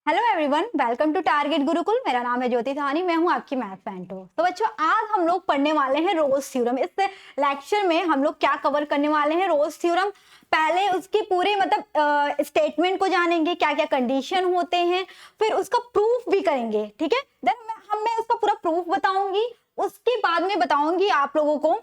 Hello everyone, welcome to target Gurukul. मेरा नाम है ज्योति थानी, मैं हूं आपकी मैथ मेंटर। तो बच्चों, आज हम लोग पढ़ने वाले हैं रोज थ्योरम। इस लेक्चर में हम लोग क्या कवर करने वाले हैं? रोज थ्योरम। पहले उसकी पूरी स्टेटमेंट को जानेंगे, क्या क्या कंडीशन होते हैं, फिर उसका प्रूफ भी करेंगे। ठीक है, देन मैं उसका पूरा प्रूफ बताऊंगी। उसके बाद में बताऊंगी आप लोगों को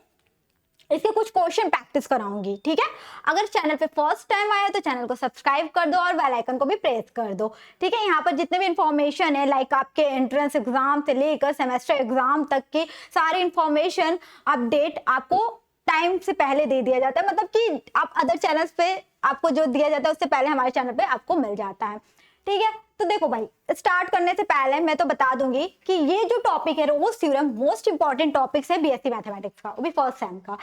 इसके कुछ क्वेश्चन प्रैक्टिस कराऊंगी। ठीक है, अगर चैनल पे फर्स्ट टाइम आया तो चैनल को सब्सक्राइब कर दो और बेल आइकन को भी प्रेस कर दो। ठीक है, यहाँ पर जितने भी इंफॉर्मेशन है, लाइक आपके एंट्रेंस एग्जाम से लेकर सेमेस्टर एग्जाम तक की सारी इंफॉर्मेशन अपडेट आपको टाइम से पहले दे दिया जाता है। मतलब कि आप अदर चैनल्स पे आपको जो दिया जाता है उससे पहले हमारे चैनल पे आपको मिल जाता है। ठीक है, तो देखो भाई, स्टार्ट करने से पहले मैं तो बता दूंगी कि ये जो टॉपिक है रोज थ्योरम मोस्ट इंपॉर्टेंट टॉपिक्स है बीएससी मैथमेटिक्स का, वो भी फर्स्ट सेम का।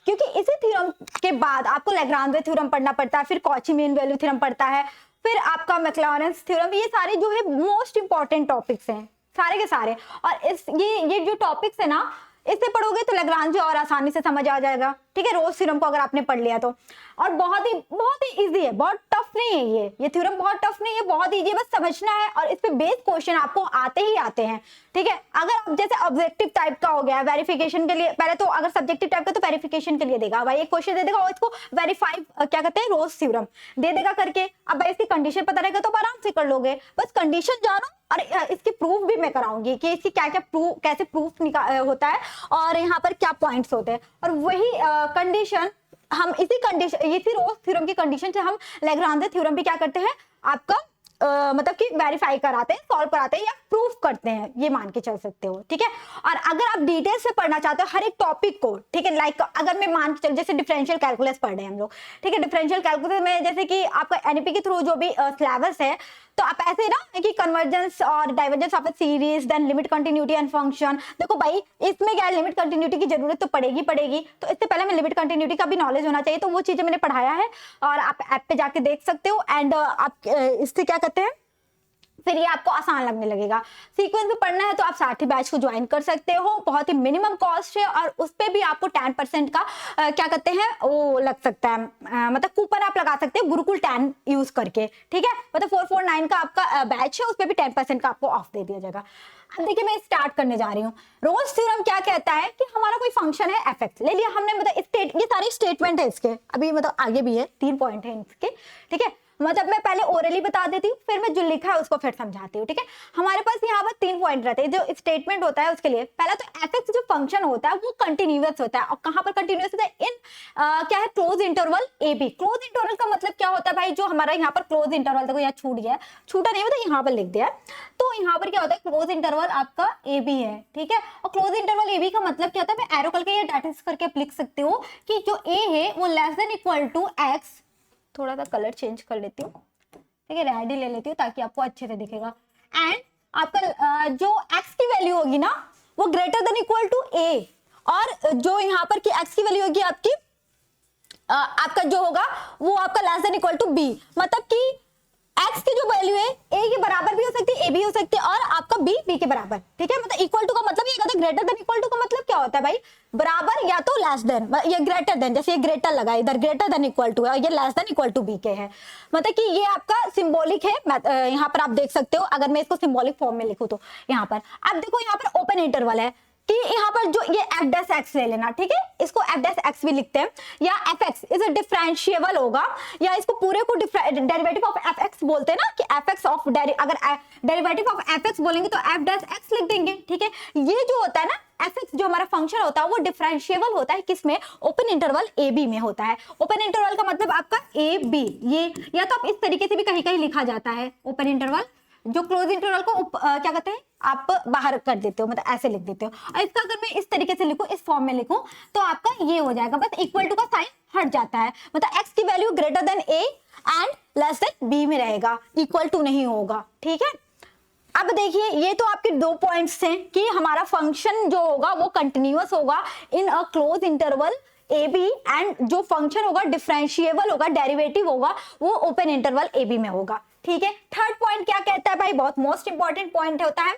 क्योंकि इसी थ्योरम के बाद आपको लैग्रांज थ्योरम पढ़ना पड़ता है, फिर कॉची मीन वैल्यू थ्योरम पड़ता है, फिर आपका मैक्लॉरेंस थ्योरम। ये सारे जो है मोस्ट इंपॉर्टेंट टॉपिक्स हैं, सारे के सारे। और इस ये जो टॉपिक्स है ना, इससे पढ़ोगे तो लैग्रांज और आसानी से समझ आ जाएगा। ठीक है, रोज थ्योरम को अगर आपने पढ़ लिया तो। और बहुत ही इजी है, बहुत टफ नहीं है। ये थ्योरम बहुत टफ नहीं है, बहुत इजी है, बस समझना है। और इस पे बेस क्वेश्चन आपको आते ही आते हैं। ठीक है, अगर आप जैसे ऑब्जेक्टिव टाइप का हो गया वेरिफिकेशन के लिए, पहले तो अगर सब्जेक्टिव टाइप का तो वेरिफिकेशन के लिए देगा भाई, एक क्वेश्चन दे देगा और इसको वेरीफाई क्या कहते हैं, रोज थ्योरम दे देगा करके। अब भाई इसकी कंडीशन पता रहेगा तो आप आराम से कर लोगे। बस कंडीशन जानो और इसकी प्रूफ भी मैं कराऊंगी कि इसकी क्या क्या प्रूफ, कैसे प्रूफ होता है और यहाँ पर क्या पॉइंट्स होते हैं। और वही कंडीशन हम इसी रोज थ्योरम की कंडीशन से हम लैग्रांज थ्योरम भी क्या करते हैं, आपका मतलब कि वेरीफाई कराते हैं, सॉल्व कराते हैं या प्रूफ करते हैं, ये मान के चल सकते हो। ठीक है, और अगर आप डिटेल से पढ़ना चाहते हो हर एक टॉपिक को, ठीक है, लाइक अगर मैं मान के चल, जैसे डिफरेंशियल कैलकुलस पढ़ रहे हैं हम लोग। ठीक है, डिफरेंशियल कैलकुलस में जैसे कि आपका एनईपी के थ्रू जो भी सिलेबस है, तो आप ऐसे ना कि कन्वर्जेंस और divergence of a series, then limit continuity and function. देखो भाई, इसमें क्या है, लिमिट कंटिन्यूटी की जरूरत तो पड़ेगी। तो इससे पहले हमें लिमिट कंटिन्यूटी का भी नॉलेज होना चाहिए, तो वो चीजें मैंने पढ़ाया है और आप ऐप पे जाके देख सकते हो। एंड आप इससे क्या कहते हैं, फिर ये आपको आसान लगने लगेगा। सीक्वेंस में पढ़ना है तो आप साथी बैच को ज्वाइन कर सकते हो, बहुत ही मिनिमम कॉस्ट है और उस पे भी आपको 10% का क्या कहते हैं वो लग सकता है, मतलब कूपन आप लगा सकते हो गुरुकुल 10 यूज करके। ठीक है, मतलब 449 का आपका बैच है, उस पे भी 10% का आपको ऑफ दे दिया जाएगा। अब देखिए, मैं स्टार्ट करने जा रही हूँ। रोज थ्योरम क्या कहता है कि हमारा कोई फंक्शन है एफ एक्स ले लिया हमने, मतलब ये सारी स्टेटमेंट है इसके, अभी मतलब आगे भी है, 3 पॉइंट है इसके। ठीक है, मतलब मैं पहले ओरली बता देती हूँ, फिर मैं जो लिखा है उसको फिर समझाती हूँ। ठीक है, हमारे पास यहाँ पर 3 पॉइंट रहते हैं जो स्टेटमेंट होता है उसके लिए। पहला तो एफ एक्स जो फंक्शन होता है वो कंटिन्यूअस होता है। और कहाँ पर कंटिन्यूअस होता है? इन क्या है, क्लोज इंटरवल ए बी। क्लोज इंटरवल का मतलब क्या होता है भाई, जो हमारा यहाँ पर क्लोज इंटरवल, देखो यहाँ छूट गया है, छूटा नहीं मतलब यहाँ पर लिख दिया है। तो यहाँ पर क्या होता है, क्लोज इंटरवल आपका ए बी है। ठीक है, और क्लोज इंटरवल ए बी का मतलब क्या होता है, मैं एरो करके या डैट करके आप लिख सकते हो कि जो ए है वो less than equal to x. थोड़ा सा कलर चेंज कर लेती हूँ, ठीक है, रेड ही ले लेती हूँ ताकि आपको अच्छे से दिखेगा। एंड आपका जो x की वैल्यू होगी ना, वो greater than equal to a। और जो यहाँ पर की x की वैल्यू होगी आपकी आपका जो होगा वो आपका less than equal to b। मतलब कि x की जो वैल्यू है a के बराबर भी हो सकती है, a भी हो सकती है, और आपका b के बराबर। ठीक है, मतलब इक्वल टू का मतलब ये होता है, ग्रेटर देन इक्वल टू का मतलब क्या होता है भाई, बराबर या तो लेस देन, ये ग्रेटर देन, जैसे ये ग्रेटर लगा इधर, ग्रेटर देन इक्वल टू है, ये less than equal to b के है। मतलब कि ये आपका सिंबॉलिक है। यहाँ पर आप देख सकते हो, अगर मैं इसको सिंबॉलिक फॉर्म में लिखूं तो यहाँ पर अब देखो, यहाँ पर ओपन इंटरवल है कि यहाँ पर जो ये एफ डैश एक्स ले लेना। ठीक है, इसको एफ डैश एक्स भी लिखते हैं, या एफ एक्स इज डिफरेंशिएबल होगा, या इसको पूरे को डेरिवेटिव ऑफ एफ एक्स बोलते हैं ना, कि एफ एक्स ऑफ अगर डेरिवेटिव ऑफ एफ एक्स बोलेंगे तो एफ डैश एक्स लिख देंगे। ठीक है, ये जो होता है ना एफ एक्स जो हमारा फंक्शन होता है वो डिफरेंशिएबल होता है, किसमें, ओपन इंटरवल ए बी में होता है। ओपन इंटरवल का मतलब आपका ए बी, ये या तो आप इस तरीके से भी कहीं कहीं लिखा जाता है ओपन इंटरवल, जो क्लोज इंटरवल को क्या कहते हैं आप बाहर कर देते हो, मतलब ऐसे लिख देते हो। और इसका अगर मैं इस तरीके से लिखूं, इस फॉर्म में लिखूं, तो आपका ये हो जाएगा, बस इक्वल टू का साइन हट जाता है, मतलब x की value greater than a and less than b में रहेगा, इक्वल टू नहीं होगा। ठीक है, अब देखिए, ये तो आपके 2 पॉइंट्स हैं कि हमारा फंक्शन जो होगा वो कंटिन्यूअस होगा in a close interval A b, and जो फंक्शन होगा डिफरेंशिएबल होगा, डेरिवेटिव होगा, वो ओपन इंटरवल ए बी में होगा। ठीक है, थर्ड पॉइंट क्या कहता है भाई, बहुत मोस्ट इंपॉर्टेंट पॉइंट होता है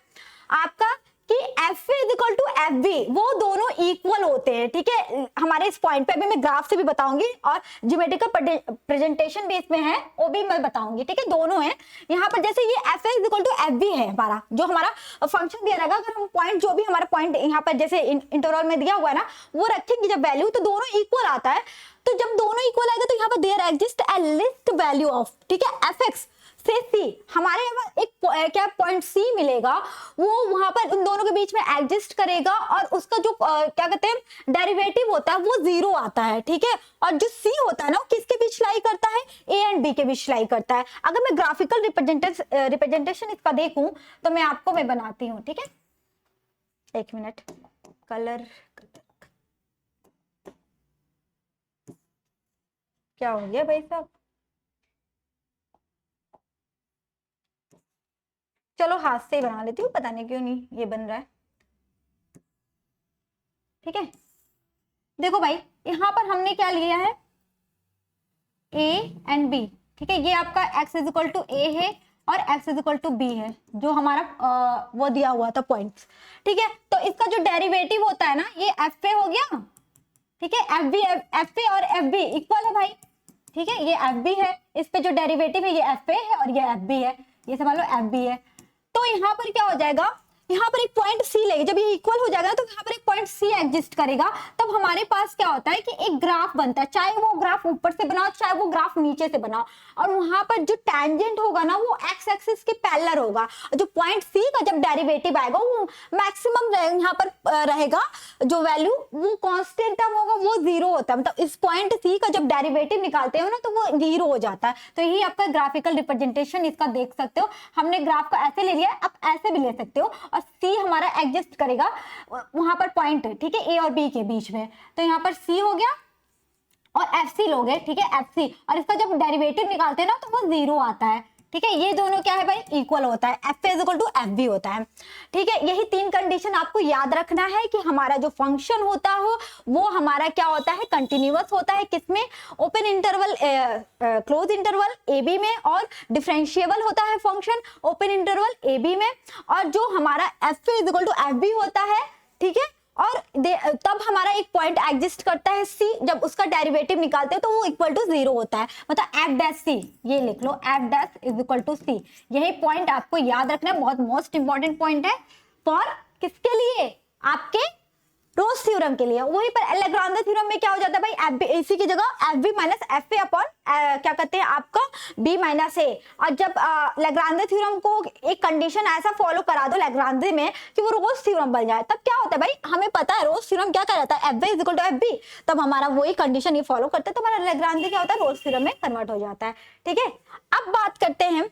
आपका कि f is equal to F b, वो दोनों इक्वल होते हैं, ठीक है, हमारे इस पॉइंट पे। अभी मैं ग्राफ से भी बताऊंगी और ज्योमेट्रिकल प्रेजेंटेशन बेस में है वो भी मैं बताऊंगी, ठीक है, दोनों है यहाँ पर। जैसे ये f is equal to F b है हमारा, जो हमारा फंक्शन दिया रहेगा, अगर हम पॉइंट जो भी हमारा पॉइंट यहाँ पर जैसे इंटरवल में दिया हुआ है ना, वो रखेंगे जब वैल्यू, तो दोनों इक्वल आता है। तो जब दोनों इक्वल आएगा तो यहाँ पर there exist a least value of, ठीक है, एफ एक्स से सी, हमारे यहाँ एक क्या पॉइंट सी मिलेगा, वो वहां पर उन दोनों के बीच में एग्जिस्ट करेगा, और उसका जो क्या कहते हैं डेरिवेटिव होता है वो 0 आता है, ठीक है। और जो सी होता है ना, वो किसके बीच लाई करता है, ए एंड बी के बीच लाई करता है। अगर मैं ग्राफिकल रिप्रेजेंटेशन इसका देखूं तो मैं आपको मैं बनाती हूँ, ठीक है, एक मिनट, कलर क्या हो गया भाई साहब, चलो हाथ से ही बना लेती हूँ, पता नहीं क्यों नहीं ये बन रहा है, ठीक है। देखो भाई, यहाँ पर हमने क्या लिया है, ए एंड बी, ठीक है, ये आपका x is equal to a है और x is equal to b है, जो हमारा वो दिया हुआ था पॉइंट्स, ठीक है। तो इसका जो डेरिवेटिव होता है ना, ये एफ ए हो गया, ठीक है, एफ बी, एफ ए और एफ बी इक्वल है भाई, ठीक है, ये एफ बी है, इस पे जो डेरिवेटिव है ये एफ ए है और ये एफ बी है, ये समझ लो एफ बी है। तो यहाँ पर क्या हो जाएगा, यहाँ पर एक पॉइंट सी लेंगे, जब ये इक्वल हो जाएगा तो यहाँ पर एक पॉइंट सी एग्जिस्ट करेगा, तब हमारे पास क्या होता है कि एक ग्राफ बनता है, चाहे वो ग्राफ ऊपर से बनाओ चाहे वो ग्राफ नीचे से बनाओ, और वहां पर जो टैंजेंट होगा ना वो एक्स एक्सिस के पैरेलल होगा। जो पॉइंट सी का जब डेरिवेटिव आएगा वो मैक्सिमम यहाँ पर रहेगा, जो वैल्यू वो कांस्टेंट टर्म होगा वो 0 होता है, मतलब इस पॉइंट सी का जब डेरिवेटिव निकालते हो ना तो वो 0 हो जाता है। तो यही आपका ग्राफिकल रिप्रेजेंटेशन इसका देख सकते हो, हमने ग्राफ को ऐसे ले लिया, आप ऐसे भी ले सकते हो, और सी हमारा एग्जिस्ट करेगा वहां पर पॉइंट, ठीक है, ए और बी के बीच में। तो यहाँ पर सी हो गया और एफ सी लोगे, ठीक है, एफ सी, और इसका जब डेरिवेटिव निकालते हैं ना तो वो 0 आता है, ठीक है। ये दोनों क्या है भाई, इक्वल होता है, f is equal to F b होता है, ठीक है। यही 3 कंडीशन आपको याद रखना है कि हमारा जो फंक्शन होता हो वो हमारा क्या होता है, कंटिन्यूअस होता है, किसमें, ओपन इंटरवल क्लोज इंटरवल ए बी में, और डिफरेंशिएबल होता है फंक्शन ओपन इंटरवल ए बी में, और जो हमारा f is equal to F b होता है, ठीक है। और तब हमारा एक पॉइंट एग्जिस्ट करता है सी, जब उसका डेरिवेटिव निकालते हैं तो वो इक्वल टू 0 होता है, मतलब एफ डैश सी, ये लिख लो, f dash is equal to c. यही पॉइंट आपको याद रखना है, बहुत मोस्ट इंपॉर्टेंट पॉइंट है फॉर किसके लिए, आपके रोज थ्योरम के लिए। वहीं पर लेग्रांजे थ्योरम में क्या हो जाता है भाई, एफ बी इसी की जगह f b minus f a upon क्या कहते हैं आपका बी माइनस ए। और जब लेग्रांजे थ्योरम को एक कंडीशन ऐसा फॉलो करा दो लेग्रांजे में कि वो रोज थ्योरम बन जाए, तब क्या होता है भाई, हमें पता है रोज थ्योरम क्या कहता है, f b is equal to F b, तब हमारा वही कंडीशन ये फॉलो करते हैं तो हमारा लेग्रांजे क्या होता है, रोज थ्योरम में कन्वर्ट हो जाता है, ठीक है। अब बात करते हैं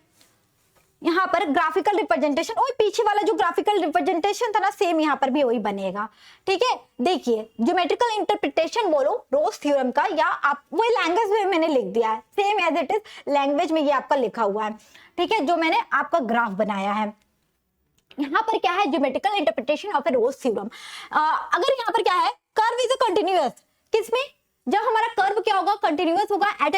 यहाँ पर ग्राफिकल रिप्रेजेंटेशन, वही पीछे वाला जो ग्राफिकल रिप्रेजेंटेशन था ना, सेम यहाँ पर भी वही बनेगा, ठीक है। देखिए ज्योमेट्रिकल इंटरप्रिटेशन बोलो रोज थ्योरम का, या आप वही लैंग्वेज में मैंने लिख दिया है, same as it is language में ये आपका लिखा हुआ है, ठीक है, जो मैंने आपका ग्राफ बनाया है। यहाँ पर क्या है, geometrical interpretation of a Rolle's theorem. अगर यहाँ पर क्या है, कर्व इज अ कंटिन्यूअस, किसमें, जब हमारा कर्व क्या होगा, कंटिन्यूअस होगा at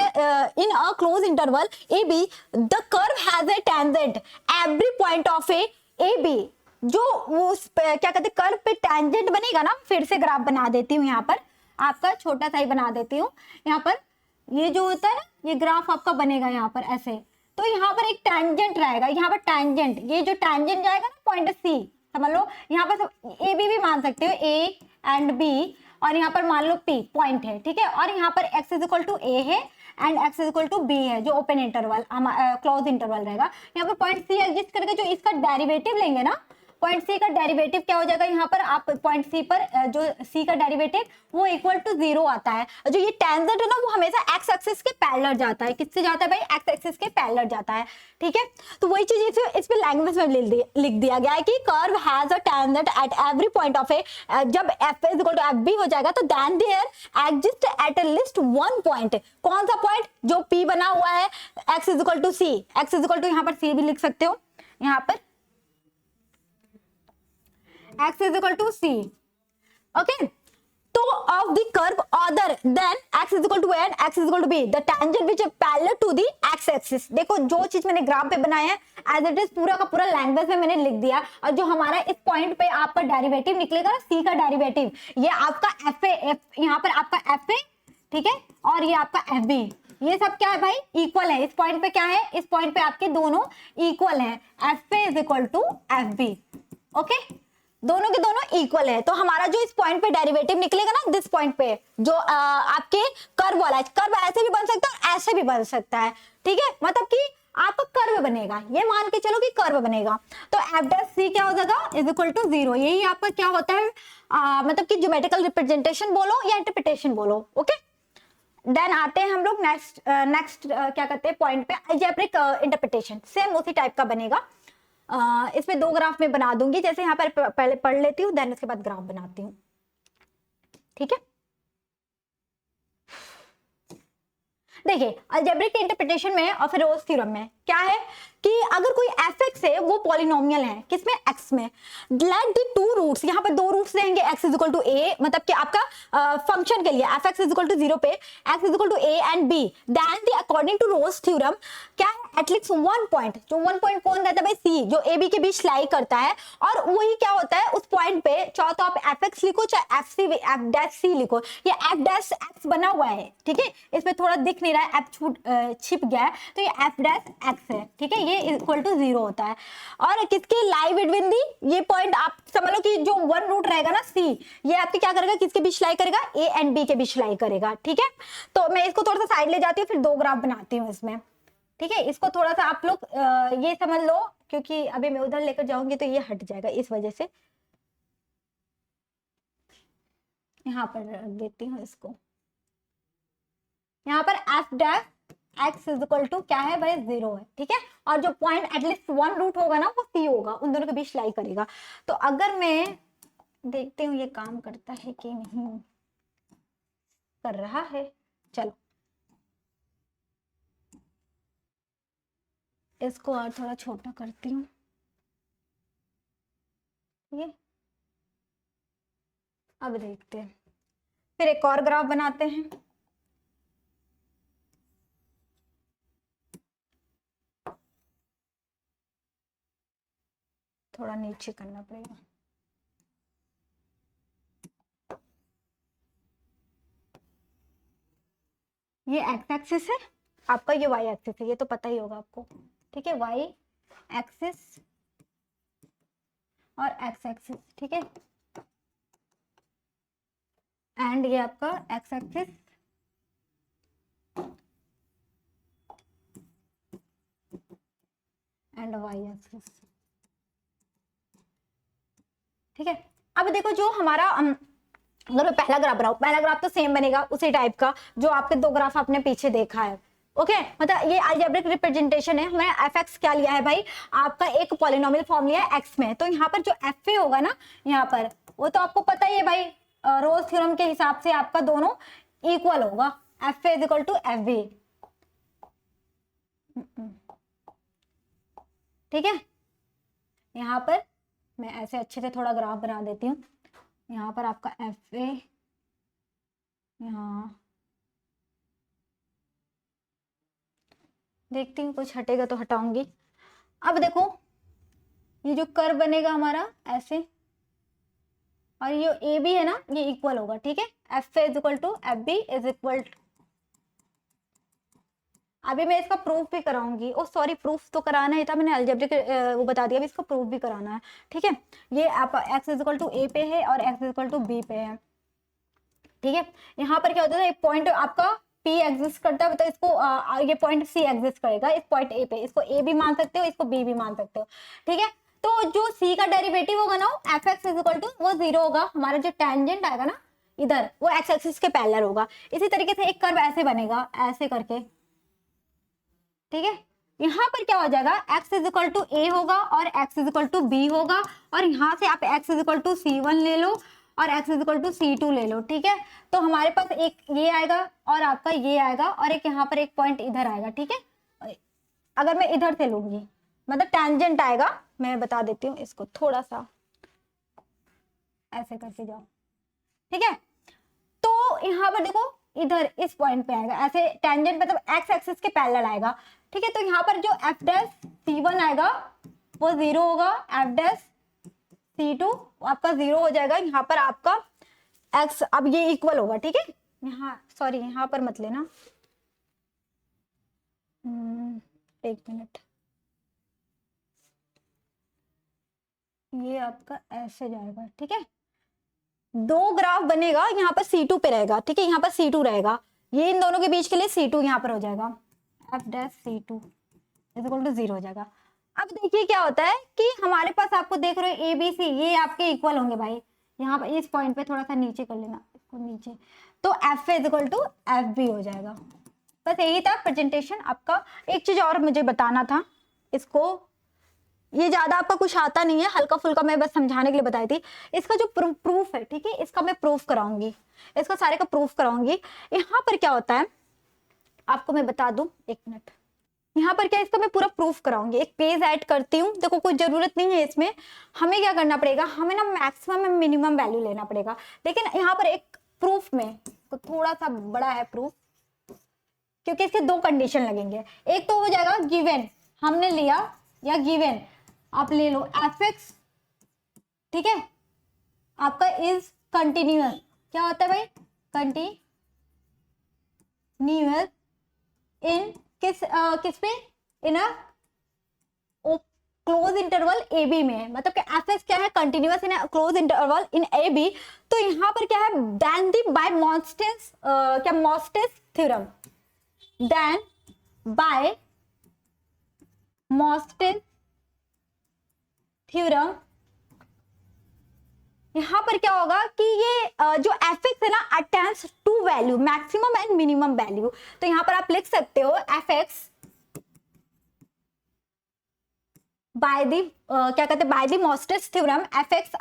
in a close interval A b, the curve has a tangent every point of a b, जो वो क्या कहते हैं कर्व पे टेंजेंट बनेगा ना, फिर से ग्राफ बना देती हूँ, यहाँ पर आपका छोटा सा ही बना देती हूँ। यहाँ पर ये जो होता है ना, ये ग्राफ आपका बनेगा यहाँ पर ऐसे, तो यहाँ पर एक टेंजेंट रहेगा, यहाँ पर टेंजेंट, ये जो टेंजेंट जाएगा ना पॉइंट सी, समझ लो यहाँ पर ए बी भी मान सकते हो, ए एंड बी, और यहाँ पर मान लो P पॉइंट है, ठीक है, और यहाँ पर x is equal to A है and x is equal to B है, जो ओपन इंटरवल क्लोज इंटरवल रहेगा। यहाँ पर पॉइंट C एग्जिस्ट करेगा, जो इसका डेरिवेटिव लेंगे ना, पॉइंट सी का डेरिवेटिव क्या हो जाएगा, यहाँ पर आप पॉइंट सी पर जो सी का डेरिवेटिव वो इक्वल टू 0 आता है। जो ये टेंजेंट है ना वो हमेशा एक्स एक्सिस के पैरेलल जाता है, किससे जाता है भाई, एक्स एक्सिस के पैरेलल जाता है, ठीक है। तो वही चीज इस पे लैंग्वेज में लिख दिया गया है कि curve has a tangent at every point of a, जब f is equal to F B हो जाएगा तो then there exist at least one point, कौन सा पॉइंट, जो पी बना हुआ है, x is equal to c, x is equal to यहाँ पर सी भी लिख सकते हो, यहाँ पर x is equal to c, okay. तो of the curve other than x is equal to a and x is equal to b the tangent which is parallel to the x axis. देखो जो चीज मैंने graph पे बनाया है as it is पूरा का पूरा लैंग्वेज में मैंने लिख दिया, और जो हमारा इस पॉइंट पे आपका डेरिवेटिव निकलेगा c का डेरिवेटिव, ये आपका f a, यहाँ पर आपका f a, ठीक है, और ये आपका f b, ये सब क्या है भाई, इक्वल है। इस पॉइंट पे क्या है, इस पॉइंट पे आपके दोनों इक्वल है, f a is equal to F b. Okay, दोनों के दोनों इक्वल है। तो हमारा जो इस पॉइंट पे डेरिवेटिव निकलेगा ना, दिस पॉइंट पे जो आपके कर्व वाला है, कर्व ऐसे भी बन सकता है, ऐसे भी बन सकता है, ठीक है, मतलब कि आपका कर्व बनेगा, ये मान के चलो कि कर्व बनेगा। तो एफ डैश सी क्या हो जाएगा, इज इक्वल टू 0। यही आपका क्या होता है, मतलब कि ज्योमेट्रिकल रिप्रेजेंटेशन बोलो या इंटरप्रिटेशन बोलो। ओके, देन आते हैं हम लोग नेक्स्ट क्या करते हैं पॉइंट पे, अलजेब्रिक इंटरप्रिटेशन। सेम उसी टाइप का बनेगा। इसमें दो ग्राफ में बना दूंगी, जैसे यहाँ पर पहले पढ़ लेती हूँ, देन उसके बाद ग्राफ बनाती हूँ, ठीक है। देखिए अलजेब्रिक इंटरप्रिटेशन में और फिर रोल्स थ्योरम में क्या है कि अगर कोई fx है वो पॉलिनोमियल है, किसमें, x में, लेट द टू रूट्स, यहाँ पर दो रूट्स रहेंगे, x is equal to a, मतलब कि आपका फंक्शन के लिए fx इज इक्वल टू 0 पे x is equal to a and b, then the according to Rolle's theorem क्या है, एटलीस्ट वन पॉइंट, जो वन पॉइंट कौन रहता है भाई, c, जो a b के बीच लाई करता है, और वही क्या होता है उस पॉइंट पे, चाहे तो आप fx लिखो चाहे f डैश c लिखो, ये f डैश x बना हुआ है, ठीक है, इसमें थोड़ा दिख नहीं रहा है, f छिप गया है, तो ये f डैश x है, ठीक है, ये इक्वल टू 0 होता है। और किसके लाई बिटवीन दी, ये पॉइंट आप समझ लो कि जो वन रूट रहेगा ना c, ये आपके क्या करेगा, किसके बीच लाई करेगा, a एंड b के बीच लाई करेगा, ठीक है। तो मैं इसको थोड़ा सा साइड ले जाती हूँ, फिर दो ग्राफ बनाती हूँ इसमें, ठीक है। इसको थोड़ा सा आप लोग ये समझ लो, क्योंकि अभी मैं उधर लेकर जाऊंगी तो ये हट जाएगा, इस वजह से यहाँ पर रख देती हूँ इसको। यहाँ पर f dash x is equal to क्या है भाई, 0 है, ठीक है, और जो पॉइंट एटलीस्ट वन रूट होगा ना वो c होगा, उन दोनों के बीच लाई करेगा। तो अगर मैं देखती हूँ ये काम करता है कि नहीं कर रहा है, चलो इसको और थोड़ा छोटा करती हूँ, ये अब देखते हैं, फिर एक और ग्राफ बनाते हैं। थोड़ा नीचे करना पड़ेगा, ये एक्स एक्सिस है आपका, ये वाई एक्सिस है, ये तो पता ही होगा आपको, ठीक है, वाई एक्सिस और एक्स एक्सिस, ठीक है, एंड ये आपका x axis and y axis, ठीक है। अब देखो जो हमारा अगर मैं पहला ग्राफ बनाऊं, पहला ग्राफ तो सेम बनेगा उसी टाइप का जो आपके दो ग्राफ आपने पीछे देखा है। ओके, मतलब ये अलजेब्रिक रिप्रेजेंटेशन है, हमने fx क्या लिया है भाई, आपका एक पॉलिनोमियल फॉर्म लिया है x में, तो यहाँ पर जो fa होगा ना यहाँ पर, वो तो आपको पता ही है भाई, रोल्स थ्योरम के हिसाब से आपका दोनों इक्वल होगा, fa is equal to fb, ठीक है। यहाँ पर मैं ऐसे अच्छे से थोड़ा ग्राफ बना देती हूँ, यहाँ पर आपका fa, यहाँ देखती हूँ कुछ हटेगा तो हटाऊंगी। अब देखो ये जो कर्व बनेगा हमारा ऐसे, और ये ए बी है ना, ये इक्वल होगा, ठीक है, f a is equal to F b is equal, अभी मैं इसका प्रूफ भी कराऊंगी, ओ सॉरी प्रूफ तो कराना ही था, मैंने अलजेब्रिक वो बता दिया, अभी इसका प्रूफ भी कराना है, ठीक है। ये आप x is equal to a पे है और x is equal to b पे है, ठीक है। यहाँ पर क्या होता है, एक पॉइंट आपका P एग्जिस्ट करता है, तो इसको ये पॉइंट C एग्जिस्ट करेगा इस पॉइंट A पे, इसको A भी मान सकते हो, इसको B भी मान सकते हो, ठीक है। तो जो C का डेरिवेटिव होगा ना, fx इज इक्वल टू वो 0 होगा, हमारा जो टेंजेंट आएगा ना इधर, वो x एक्सिस के पैरेलल होगा। इसी तरीके से एक कर्व ऐसे बनेगा, ऐसे करके, ठीक है। यहाँ पर क्या हो जाएगा, x is equal to a होगा और x is equal to b होगा, और यहाँ से आप x is equal to c1 ले लो और x is equal to c2 ले लो, ठीक है। तो हमारे पास एक ये आएगा और आपका ये आएगा, और एक यहाँ पर एक पॉइंट इधर आएगा, ठीक है। अगर मैं इधर से लूंगी, मतलब टेंजेंट आएगा, मैं बता देती हूँ इसको थोड़ा सा ऐसे करके जाओ, ठीक है। तो यहाँ पर देखो इधर इस पॉइंट पे आएगा, ऐसे टेंजेंट मतलब एक्स एक्सिस के पैरेलल आएगा, ठीक है। तो यहाँ पर जो एफ डैश C1 आएगा वो 0 होगा, एफ डैश C2 आपका 0 हो जाएगा। यहाँ पर आपका एक्स अब ये इक्वल होगा, ठीक है। यहाँ सॉरी यहाँ पर मत लेना, एक मिनट, ये आपका ऐसे जाएगा, ठीक है। दो ग्राफ बनेगा, यहाँ पर C2 पे रहेगा, ठीक है, यहाँ पर C2 रहेगा, ये इन दोनों के बीच के लिए C2 यहाँ पर हो जाएगा, F dash C2 is equal to 0 हो जाएगा। अब देखिए क्या होता है कि हमारे पास आपको देख रहे हो ABC ये आपके इक्वल होंगे भाई, यहाँ पर इस पॉइंट पे थोड़ा सा नीचे कर लेना इसको नीचे, तो f is equal to F B हो जाएगा। बस यही था प्रेजेंटेशन आपका। एक चीज और मुझे बताना था, इसको ये ज्यादा आपका कुछ आता नहीं है, हल्का फुल्का मैं बस समझाने के लिए बताई थी। इसका जो प्रूफ है, ठीक है, इसका मैं प्रूफ कराऊंगी, इसका सारे का प्रूफ कराऊंगी। यहाँ पर क्या होता है आपको मैं बता दूं, एक मिनट, यहाँ पर क्या इसका मैं पूरा प्रूफ कराऊंगी। एक पेज ऐड करती हूँ, देखो कोई जरूरत नहीं है इसमें, हमें क्या करना पड़ेगा, हमें ना मैक्सिमम और मिनिमम वैल्यू लेना पड़ेगा। लेकिन यहाँ पर एक प्रूफ में थोड़ा सा बड़ा है प्रूफ, क्योंकि इसके दो कंडीशन लगेंगे। एक तो हो जाएगा गिवन, हमने लिया या गिवन आप ले लो एफ एक्स, ठीक है, आपका इज कंटिन्यूअस, क्या होता है भाई, कंटिन्यूअस इन किस पे, in a close interval A b में, मतलब कि एफ एक्स क्या है, continuous in close interval in a b. तो यहाँ पर क्या है, देन दी बाय मोस्टेस, क्या मोस्टेस थ्योरम, देन बाय मोस्टेस थ्योरम, यहां पर क्या होगा कि ये जो एफ एक्स है ना attends to value maximum and minimum value. तो यहां पर आप लिख सकते हो एफ एक्स बाय दी क्या कहते हैं, बाय दी मोस्टेस theorem f x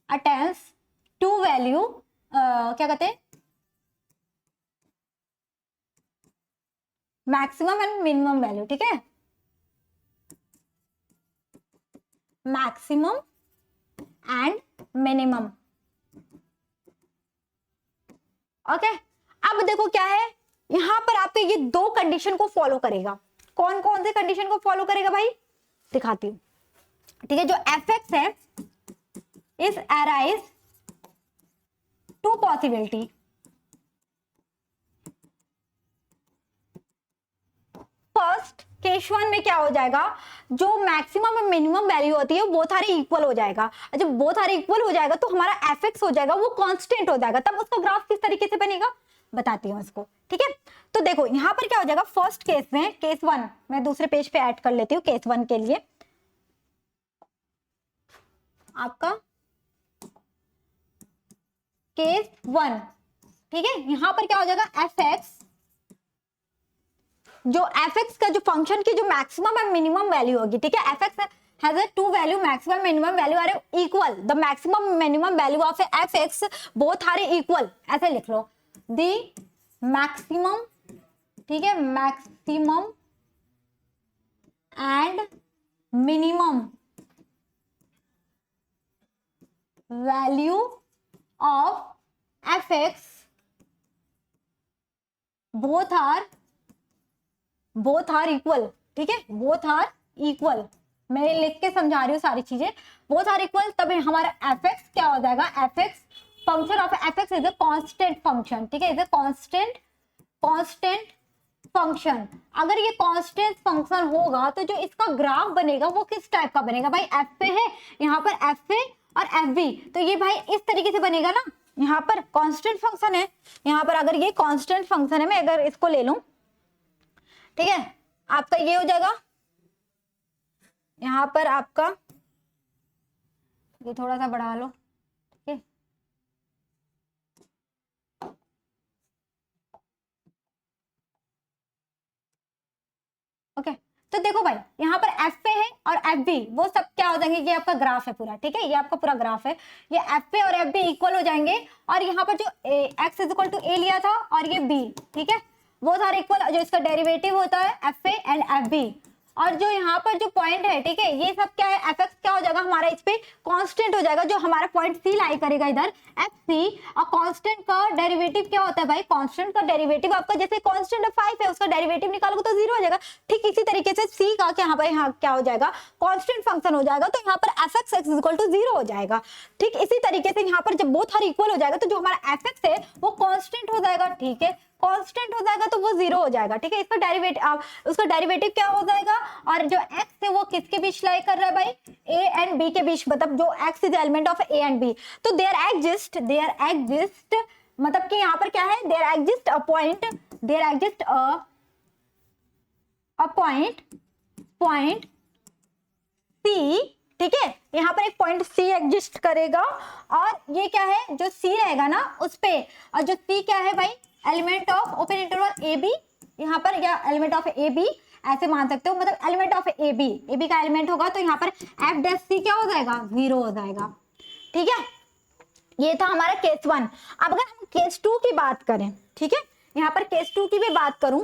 attends to value, क्या कहते हैं, मैक्सिमम एंड मिनिमम वैल्यू, ठीक है, मैक्सिमम एंड मिनिमम। ओके, अब देखो क्या है, यहां पर आपके ये दो कंडीशन को फॉलो करेगा। कौन कौन से कंडीशन को फॉलो करेगा भाई, दिखाती हूं, ठीक है। जो एफ एक्स है is arise to possibility, first case one में क्या हो जाएगा, जो मैक्सिमम और मिनिमम वैल्यू होती है वो सारे इक्वल हो जाएगा। जब वो सारे इक्वल हो जाएगा तो हमारा एफ एक्स हो जाएगा वो कांस्टेंट हो जाएगा। तब उसका ग्राफ किस तरीके से बनेगा बताती हूँ इसको, ठीक है। तो देखो यहां पर क्या हो जाएगा, फर्स्ट केस में, केस वन मैं दूसरे पेज पे ऐड कर लेती हूँ, केस वन के लिए आपका केस वन, ठीक है। यहां पर क्या हो जाएगा, एफ एक्स, जो एफ एक्स का जो फंक्शन की जो मैक्सिमम एंड मिनिमम वैल्यू होगी, ठीक है, f x has a two value maximum minimum value are equal, the maximum minimum value of f x both are equal, ऐसे लिख लो, the maximum, ठीक है, maximum and minimum value of f x both are equal, ठीक है, both are equal, मैं लिख के समझा रही हूँ सारी चीजें, both are equal, तब हमारा एफ एक्स क्या हो जाएगा, F x function of f x is a constant function, ठीक है, इज अ कांस्टेंट फंक्शन। अगर ये कांस्टेंट फंक्शन होगा तो जो इसका ग्राफ बनेगा वो किस टाइप का बनेगा भाई, एफ पे है, यहाँ पर एफ ए और एफ बी, तो ये भाई इस तरीके से बनेगा ना, यहाँ पर कांस्टेंट फंक्शन है, यहाँ पर अगर ये कांस्टेंट फंक्शन है, मैं अगर इसको ले लूं, ठीक है, आपका ये हो जाएगा, यहां पर आपका ये थोड़ा सा बढ़ा लो, ठीक है, ओके। तो देखो भाई यहाँ पर एफ पे है और एफ बी, वो सब क्या हो जाएंगे, ये आपका ग्राफ है पूरा, ठीक है, ये आपका पूरा ग्राफ है, ये एफ पे और एफ बी इक्वल हो जाएंगे, और यहाँ पर जो एक्स इज इक्वल टू ए लिया था और ये बी, ठीक है, वो सारे इक्वल, जो इसका डेरिवेटिव होता है f a and f b, और जो यहाँ पर जो पॉइंट है, ठीक है, ये सब क्या है, एफ एक्स क्या हो जाएगा हमारा, इस पे कांस्टेंट हो जाएगा, जो हमारा पॉइंट सी लाई करेगा इधर एफ सी। और कांस्टेंट का डेरिवेटिव क्या होता है भाई, कांस्टेंट का डेरिवेटिव आपका, जैसे कांस्टेंट 5 है, उसका डेरिवेटिव निकालोगे तो 0 हो जाएगा। ठीक इसी तरीके से सी का क्या यहाँ पर, यहाँ क्या हो जाएगा, कांस्टेंट फंक्शन हो जाएगा, तो यहाँ पर f x x equal to 0 हो जाएगा। ठीक इसी तरीके से यहाँ पर जब बोथ आर इक्वल हो जाएगा, तो जो हमारा एफ एक्स है वो कांस्टेंट हो जाएगा। ठीक है, कांस्टेंट हो जाएगा तो वो 0 हो जाएगा। ठीक है, इसका डेरिवेटिव, उसका डेरिवेटिव क्या हो जाएगा, और जो x है वो किसके बीच लाई कर रहा है भाई, a एंड b के बीच, मतलब जो x is element of a and b, तो देयर एग्जिस्ट मतलब कि यहाँ पर क्या है, there exist a point point c। ठीक है, यहाँ पर एक पॉइंट C एग्जिस्ट करेगा, और ये क्या है, जो C रहेगा ना उस पे, और जो C क्या है भाई, element of open interval A B, यहाँ पर या एलिमेंट ऑफ ए बी ऐसे मान सकते हो, मतलब एलिमेंट ऑफ ए बी का एलिमेंट होगा, तो यहाँ पर एफ डैश सी क्या हो जाएगा, 0 हो जाएगा। ठीक है, ये था हमारा केस 1। अब अगर हम केस 2 की बात करें, ठीक है, यहाँ पर केस 2 की भी बात करूं,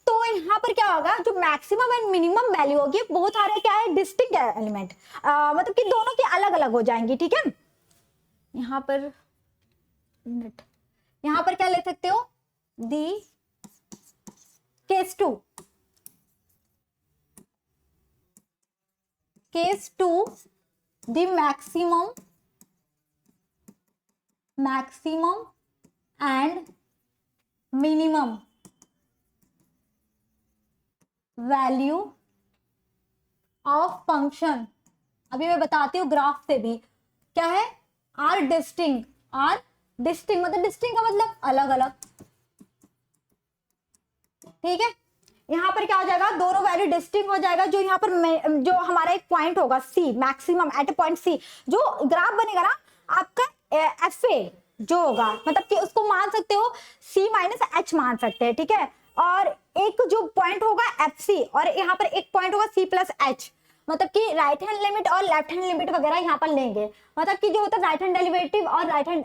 तो यहाँ पर क्या होगा, जो मैक्सिमम एंड मिनिमम वैल्यू होगी, बहुत सारे क्या है, डिस्टिंक्ट एलिमेंट, मतलब कि दोनों की अलग अलग हो जाएंगी। ठीक है, यहाँ पर क्या ले सकते हो, the case 2 the maximum and minimum value of function. अभी मैं बताती हूँ ग्राफ से भी क्या है, आर डिस्टिंक्ट मतलब डिस्टिंक्ट का मतलब अलग अलग। ठीक है, यहाँ पर क्या हो जाएगा, दोनों वैल्यू डिस्टिंक्ट हो जाएगा। जो यहाँ पर जो हमारा एक पॉइंट होगा सी, मैक्सिमम एट ए पॉइंट सी, जो ग्राफ बनेगा ना आपका एफ ए जो होगा, मतलब कि उसको मान सकते हो सी माइनस एच मान सकते हैं। ठीक है, और एक जो पॉइंट होगा एफ सी, और यहाँ पर एक पॉइंट होगा सी प्लस एच, मतलब कि राइट हैंड लिमिट और लेफ्ट हैंड लिमिट वगैरह यहाँ पर लेंगे, मतलब कि जो होता है राइट हैंड डेरिवेटिव और right hand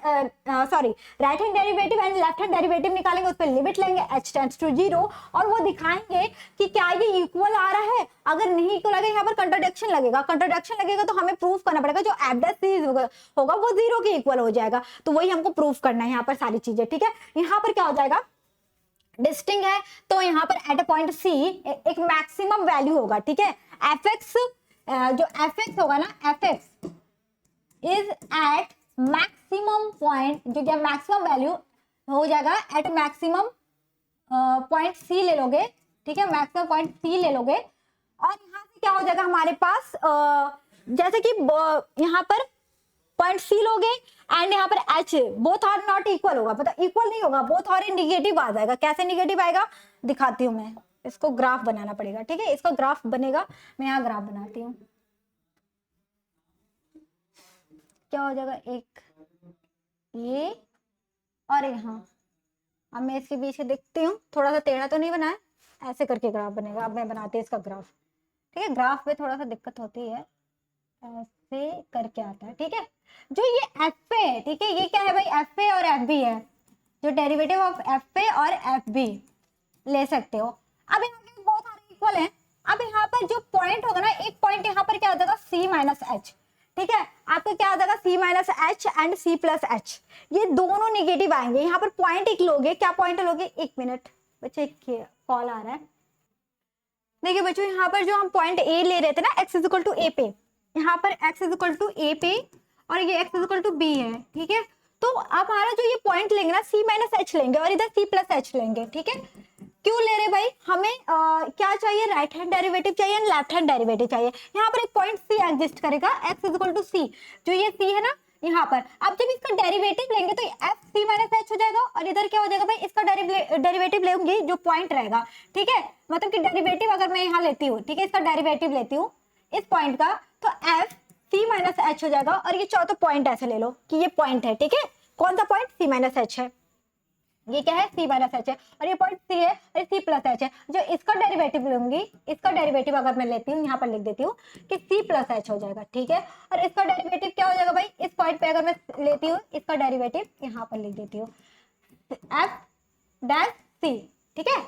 derivative and left hand derivative निकालेंगे, उस पर लिमिट लेंगे h टेंड्स टू 0, और वो दिखाएंगे कि क्या ये इक्वल आ रहा है। अगर नहीं इक्वल आएगा, यहाँ पर कंट्राडिक्शन लगेगा तो हमें प्रूफ करना पड़ेगा, जो एफ डैश सी होगा वो 0 के इक्वल हो जाएगा, तो वही हमको प्रूफ करना है यहाँ पर सारी चीजें। ठीक है, यहाँ पर क्या हो जाएगा, डिस्टिंक्ट है, तो यहाँ पर एट अ पॉइंट सी एक मैक्सिमम वैल्यू होगा। ठीक है, एफ एक्स जो एफ एक्स होगा ना, f x is at maximum point, जो क्या मैक्सिमम वैल्यू हो जाएगा एट मैक्सिमम पॉइंट सी ले लोगे। ठीक है, मैक्सिमम पॉइंट सी ले लोगे, और यहाँ से क्या हो जाएगा हमारे पास, जैसे कि यहाँ पर पॉइंट सी लोगे एंड यहाँ पर h, both are not equal होगा, मतलब इक्वल नहीं होगा, बोथ आर निगेटिव आ जाएगा। कैसे निगेटिव आएगा दिखाती हूँ मैं, इसको ग्राफ बनाना पड़ेगा। ठीक है, इसका ग्राफ बनेगा, मैं यहाँ ग्राफ बनाती हूँ। क्या हो जाएगा, एक ये और यहाँ, अब मैं इसके बीच देखती हूँ, थोड़ा सा टेढ़ा तो नहीं बनाया, ऐसे करके ग्राफ बनेगा। अब मैं बनाती हूँ इसका ग्राफ। ठीक है, ग्राफ में थोड़ा सा दिक्कत होती है, ऐसे करके आता है। ठीक है, जो ये एफ है, ठीक है, ये क्या है भाई, एफ ए और एफ बी है, जो डेरिवेटिव ऑफ एफ ए और एफ बी ले सकते हो। अब यहाँ पे बहुत सारे इक्वल हैं। अब यहाँ पर जो पॉइंट होगा ना, एक पॉइंट यहाँ पर क्या आ जाएगा, सी माइनस एच। ठीक है, आपका क्या आ जाएगा, c minus h and c plus h, ये दोनों निगेटिव आएंगे। यहाँ पर पॉइंट एक लोगे, क्या पॉइंट लोगे, एक मिनट बच्चे, कॉल आ रहा है। देखिए बच्चों, यहाँ पर जो हम पॉइंट ए ले रहे थे ना, x is equal to a पे, यहाँ पर x is equal to a पे, और ये x is equal to b है। ठीक है, तो अब हमारा जो ये पॉइंट लेंगे ना, c माइनस एच लेंगे, और इधर c प्लस एच लेंगे। ठीक है, क्यों ले रहे भाई, हमें क्या चाहिए, राइट हैंड डेरिवेटिव चाहिए, लेफ्ट हैंड डेरिवेटिव चाहिए। यहाँ पर एक पॉइंट c एग्जिस्ट करेगा, x is equal to c, जो ये c है ना यहाँ पर। अब जब इसका डेरिवेटिव लेंगे तो एफ सी माइनस एच हो जाएगा, और इधर क्या हो जाएगा भाई, इसका डेरिवेटिव लेंगे जो पॉइंट रहेगा। ठीक है, मतलब कि डेरिवेटिव अगर मैं यहाँ लेती हूँ, ठीक है, इसका डेरिवेटिव लेती हूँ इस पॉइंट का, तो एफ सी माइनस एच हो जाएगा। और ये चौथा पॉइंट ऐसे ले लो कि ये पॉइंट है। ठीक है, कौन सा पॉइंट, सी माइनस एच है, ये क्या है, सी माइनस एच है, और ये पॉइंट सी है, और सी प्लस एच है। जो इसका डेरिवेटिव लूंगी, इसका डेरिवेटिव अगर मैं लेती हूँ, यहाँ पर लिख देती हूँ कि सी प्लस एच हो जाएगा। ठीक है, और इसका डेरिवेटिव क्या हो जाएगा भाई, इस पॉइंट पे अगर मैं लेती हूँ, इसका डेरिवेटिव यहाँ पर लिख देती हूँ एफ डैश सी। ठीक है,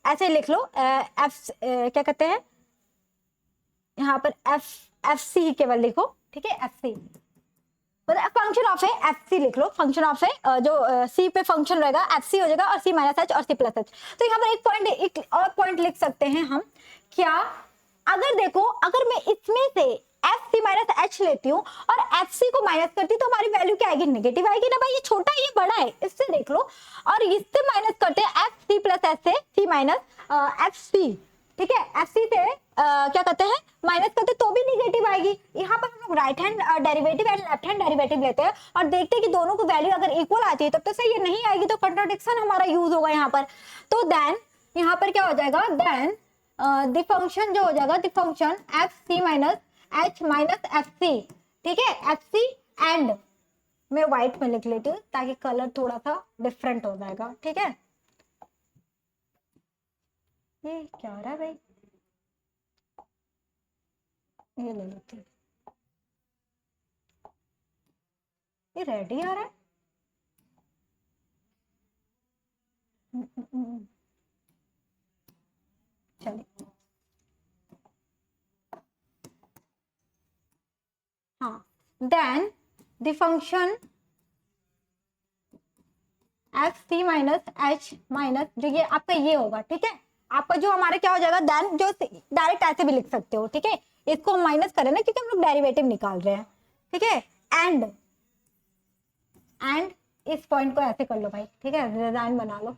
ऐसे लिख लो, एफ क्या कहते हैं, यहाँ पर एफ सी ही केवल लिखो, ठीक है, एफ सी फंक्शन ऑफ है, एफ सी लिख लो, फंक्शन ऑफ है, जो सी पे फंक्शन रहेगा एफ सी हो जाएगा, और सी माइनस एच और सी प्लस एच। तो यहाँ पर एक और पॉइंट लिख सकते हैं हम, क्या, अगर देखो अगर मैं इसमें से एफ सी माइनस एच लेती हूँ और एफ सी को माइनस करती हूँ तो हमारी वैल्यू क्या आएगी, नेगेटिव आएगी ना भाई, ये छोटा है ये बड़ा है, इससे देख लो, और इससे माइनस करते हैं एफ सी प्लस एच से सी माइनस एफ सी, ठीक है, एफ सी से क्या कहते हैं माइनस करते तो भी नेगेटिव आएगी। यहाँ पर हम लोग right hand derivative and left hand derivative लेते हैं और देखते हैं कि दोनों को वैल्यू अगर इक्वल आती है तब तो सही है, नहीं आएगी तो कंट्राडिक्शन हमारा यूज होगा यहाँ पर। तो देन यहाँ पर क्या हो जाएगा, देन द फंक्शन जो हो जाएगा, the function f c minus h minus f c, ठीक है, एफ सी एंड, मैं व्हाइट में लिख लेती हूँ ताकि कलर थोड़ा सा डिफरेंट हो जाएगा, ठीक है। ये क्या हो रहा है भाई, ये ले लेती हूँ, ये रेड ही आ रहा है, चलिए, हाँ, then the function f c minus h minus, जो ये आपका ये होगा, ठीक है, आपका जो हमारा क्या हो जाएगा, देन जो डायरेक्ट ऐसे भी लिख सकते हो, ठीक है, इसको हम माइनस करें ना क्योंकि हम लोग डेरिवेटिव निकाल रहे हैं, ठीक है, एंड इस पॉइंट को ऐसे कर लो भाई, ठीक है, डिजाइन बना लो,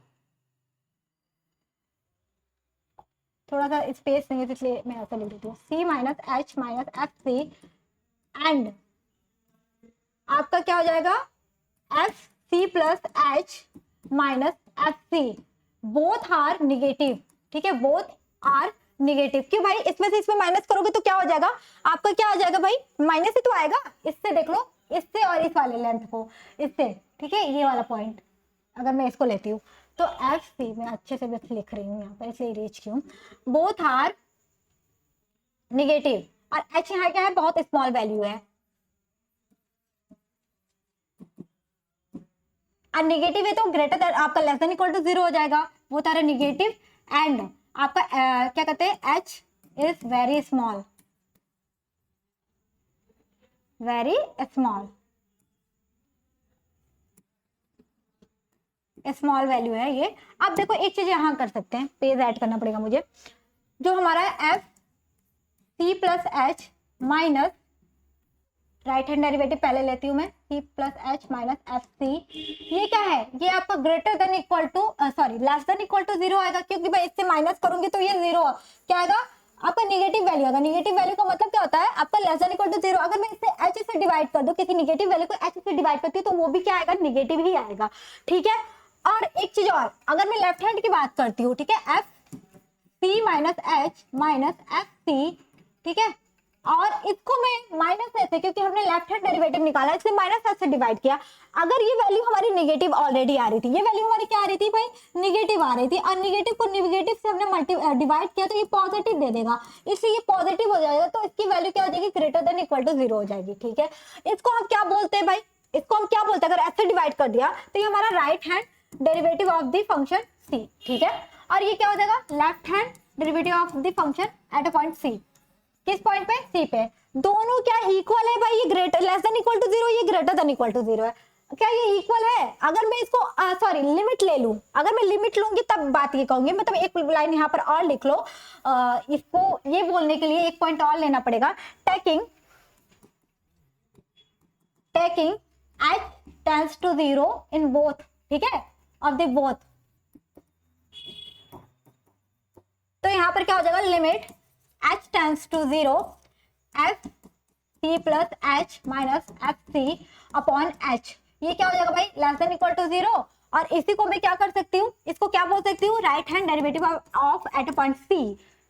थोड़ा सा स्पेस नहीं है इसलिए मैं ऐसा लिख देती हूँ, c minus h minus f c and आपका क्या हो जाएगा, f c plus h minus f c, both are negative, ठीक है, बोथ आर निगेटिव। क्यों भाई, इसमें से इसमें माइनस करोगे तो क्या हो जाएगा, आपका क्या आ जाएगा भाई, माइनस ही तो आएगा, इससे देख लो, इससे और इस वाले लेंथ को इससे, ठीक है, ये वाला पॉइंट अगर मैं इसको लेती हूँ तो एफ सी, मैं अच्छे से बस लिख रही हूँ यहाँ पर इसलिए रीच की हूँ, बोथ आर निगेटिव, और एच यहाँ क्या है, बहुत स्मॉल वैल्यू है, और निगेटिव है तो ग्रेटर देन आपका लेस देन इक्वल टू 0 हो जाएगा, वो तारा निगेटिव, एंड आपका क्या कहते हैं, H is very small, very small, small value है ये। अब देखो एक चीज यहाँ कर सकते हैं, पेज ऐड करना पड़ेगा मुझे, जो हमारा f c plus h minus, right hand derivative पहले लेती हूँ मैं, c plus h minus f c, ये क्या है, ये आपका greater than equal to sorry less than equal to 0 आएगा, क्योंकि मैं इससे माइनस करूंगी तो ये 0 क्या आएगा, आपका नेगेटिव वैल्यू आएगा। नेगेटिव वैल्यू का मतलब क्या होता है, आपका लेस देन इक्वल टू 0, अगर मैं इससे एच से डिवाइड कर दूं, किसी नेगेटिव वैल्यू को एच से डिवाइड करती हूँ तो वो भी क्या आएगा, नेगेटिव ही आएगा, ठीक है। और एक चीज और, अगर मैं लेफ्ट हैंड की बात करती हूँ, ठीक है, f c minus h minus f c, ठीक है, और इसको मैं माइनस ऐसे, क्योंकि हमने लेफ्ट हैंड डेरिवेटिव निकाला इसलिए माइनस ऐसे डिवाइड किया, अगर ये वैल्यू हमारी नेगेटिव ऑलरेडी आ रही थी, ये वैल्यू हमारी क्या आ रही थी भाई, नेगेटिव आ रही थी, और नेगेटिव को नेगेटिव से हमने डिवाइड किया तो ये पॉजिटिव दे देगा, इसलिए ये पॉजिटिव हो जाएगा, तो इसकी वैल्यू क्या हो जाएगी, ग्रेटर देन इक्वल टू 0 हो जाएगी, ठीक है। इसको हम क्या बोलते हैं भाई, इसको हम क्या बोलते हैं, अगर ऐसे डिवाइड कर दिया तो ये हमारा right hand derivative of the function c, ठीक है, और ये क्या हो जाएगा, left hand derivative of the function at a point c, किस पॉइंट पे, सी पे, दोनों क्या इक्वल है भाई, ये greater less than equal to 0, ये ग्रेटर देन इक्वल टू 0 है, क्या ये इक्वल है। अगर मैं इसको सॉरी लिमिट ले लूं, अगर मैं लिमिट लूंगी तब बात ये कहूंगी, मतलब एक लाइन यहाँ पर और लिख लो, इसको ये बोलने के लिए एक पॉइंट और लेना पड़ेगा, taking h tends to 0 in both, ठीक है, ऑफ द बोथ, तो यहाँ पर क्या हो जाएगा, limit h tends to 0 f c plus h minus f c upon h, ये क्या हो जाएगा भाई, लेस देन इक्वल टू 0, और इसी को मैं क्या कर सकती हूँ, इसको क्या बोल सकती हूँ, right hand derivative of at a point c,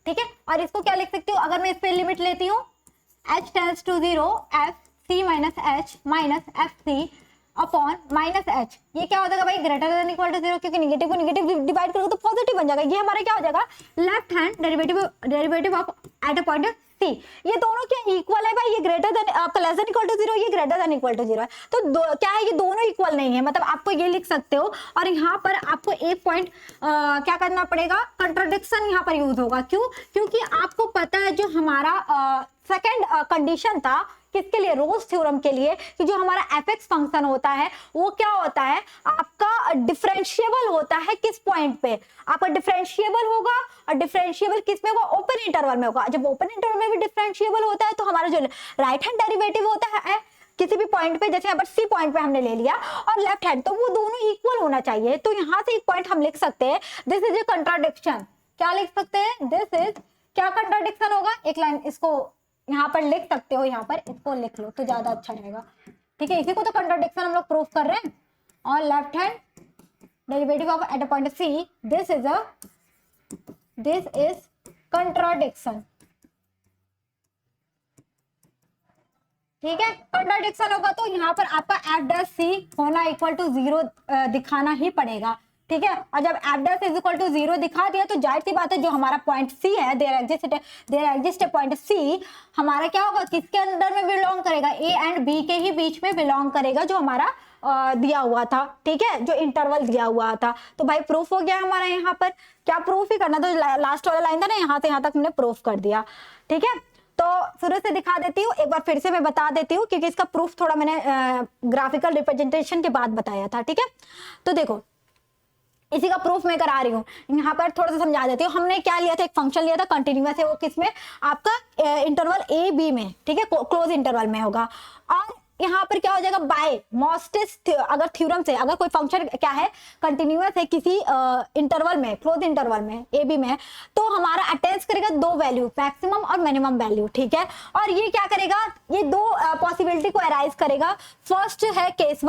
ठीक है, और इसको क्या लिख सकती हूँ, अगर मैं इस पे लिमिट लेती हूँ, h tends to 0 f c minus h minus f c upon minus H, ये क्या हो जाएगा भाई ग्रेटर देन इक्वल टू 0, क्योंकि निगेटिव को निगेटिव डिवाइड करोगे तो पॉजिटिव बन जाएगा। ये हमारा क्या हो जाएगा left hand derivative of at a point c. ये दोनों क्या इक्वल है भाई, ये ग्रेटर देन आपका लेस देन इक्वल टू 0, ये ग्रेटर देन इक्वल टू 0 है, तो क्या है ये दोनों इक्वल नहीं है, मतलब आपको ये लिख सकते हो। और यहाँ पर आपको एक पॉइंट क्या करना पड़ेगा, कंट्राडिक्शन यहाँ पर यूज होगा। क्यों? क्योंकि आपको पता है जो हमारा सेकेंड कंडीशन था किसके लिए, रोल्स थ्योरम के लिए, कि जो हमारा एफ फंक्शन होता है वो क्या होता है आपका डिफरेंशिएबल होता है किस पॉइंट पे, आपका डिफरेंशिएबल होगा। और डिफरेंशिएबल किस में होगा, ओपन इंटरवल में होगा। जब ओपन इंटरवल में भी डिफरेंशिएबल होता है तो हमारा जो राइट हैंड डेरिवेटिव होता है किसी भी पॉइंट पे, जैसे यहाँ पर सी पॉइंट पे हमने ले लिया और लेफ्ट हैंड, तो वो दोनों इक्वल होना चाहिए। तो यहाँ से एक पॉइंट हम लिख सकते हैं, दिस इज ए कंट्राडिक्शन। क्या लिख सकते हैं, दिस इज क्या कंट्राडिक्शन होगा, एक लाइन इसको यहाँ पर लिख सकते हो, यहाँ पर इसको लिख लो तो ज्यादा अच्छा रहेगा। ठीक है, इसी को तो कंट्राडिक्शन हम लोग प्रूफ कर रहे हैं। और left hand derivative of at a point c, this is contradiction. ठीक है, कंट्राडिक्शन होगा तो यहाँ पर आपका एफ डैश सी होना इक्वल टू 0 दिखाना ही पड़ेगा। ठीक है, और जब f dash is equal to 0 दिखा दिया तो जाहिर सी बात है जो हमारा पॉइंट सी है, देयर एग्जिस्ट पॉइंट सी, हमारा क्या होगा, किसके अंदर में बिलोंग करेगा, ए एंड बी के ही बीच में बिलोंग करेगा, जो हमारा दिया हुआ था। ठीक है, जो इंटरवल दिया हुआ था। तो भाई प्रूफ हो गया हमारा, यहाँ पर क्या प्रूफ ही करना, तो लास्ट वाला लाइन था ना, यहाँ से यहाँ तक हमने प्रूफ कर दिया। ठीक है, तो शुरू से दिखा देती हूँ, एक बार फिर से मैं बता देती हूँ, क्योंकि इसका प्रूफ थोड़ा मैंने ग्राफिकल रिप्रेजेंटेशन के बाद बताया था। ठीक है, तो देखो इसी का प्रूफ मैं करा रही हूँ, यहाँ पर थोड़ा सा समझा देती हूँ। हमने क्या लिया था, एक फंक्शन लिया था कंटिन्यूअस है, वो किसमें, आपका इंटरवल ए बी में, ठीक है, क्लोज इंटरवल में होगा। और यहाँ पर क्या हो जाएगा, बाय मोस्टेस अगर थ्योरम से, अगर कोई फंक्शन क्या है कंटिन्यूअस है किसी इंटरवल में, क्लोज इंटरवल में ए बी में, तो हमारा अटैच करेगा दो वैल्यू, मैक्सिमम और मिनिमम वैल्यू। ठीक है, और ये क्या करेगा, ये दो पॉसिबिलिटी को अराइज करेगा। फर्स्ट है केस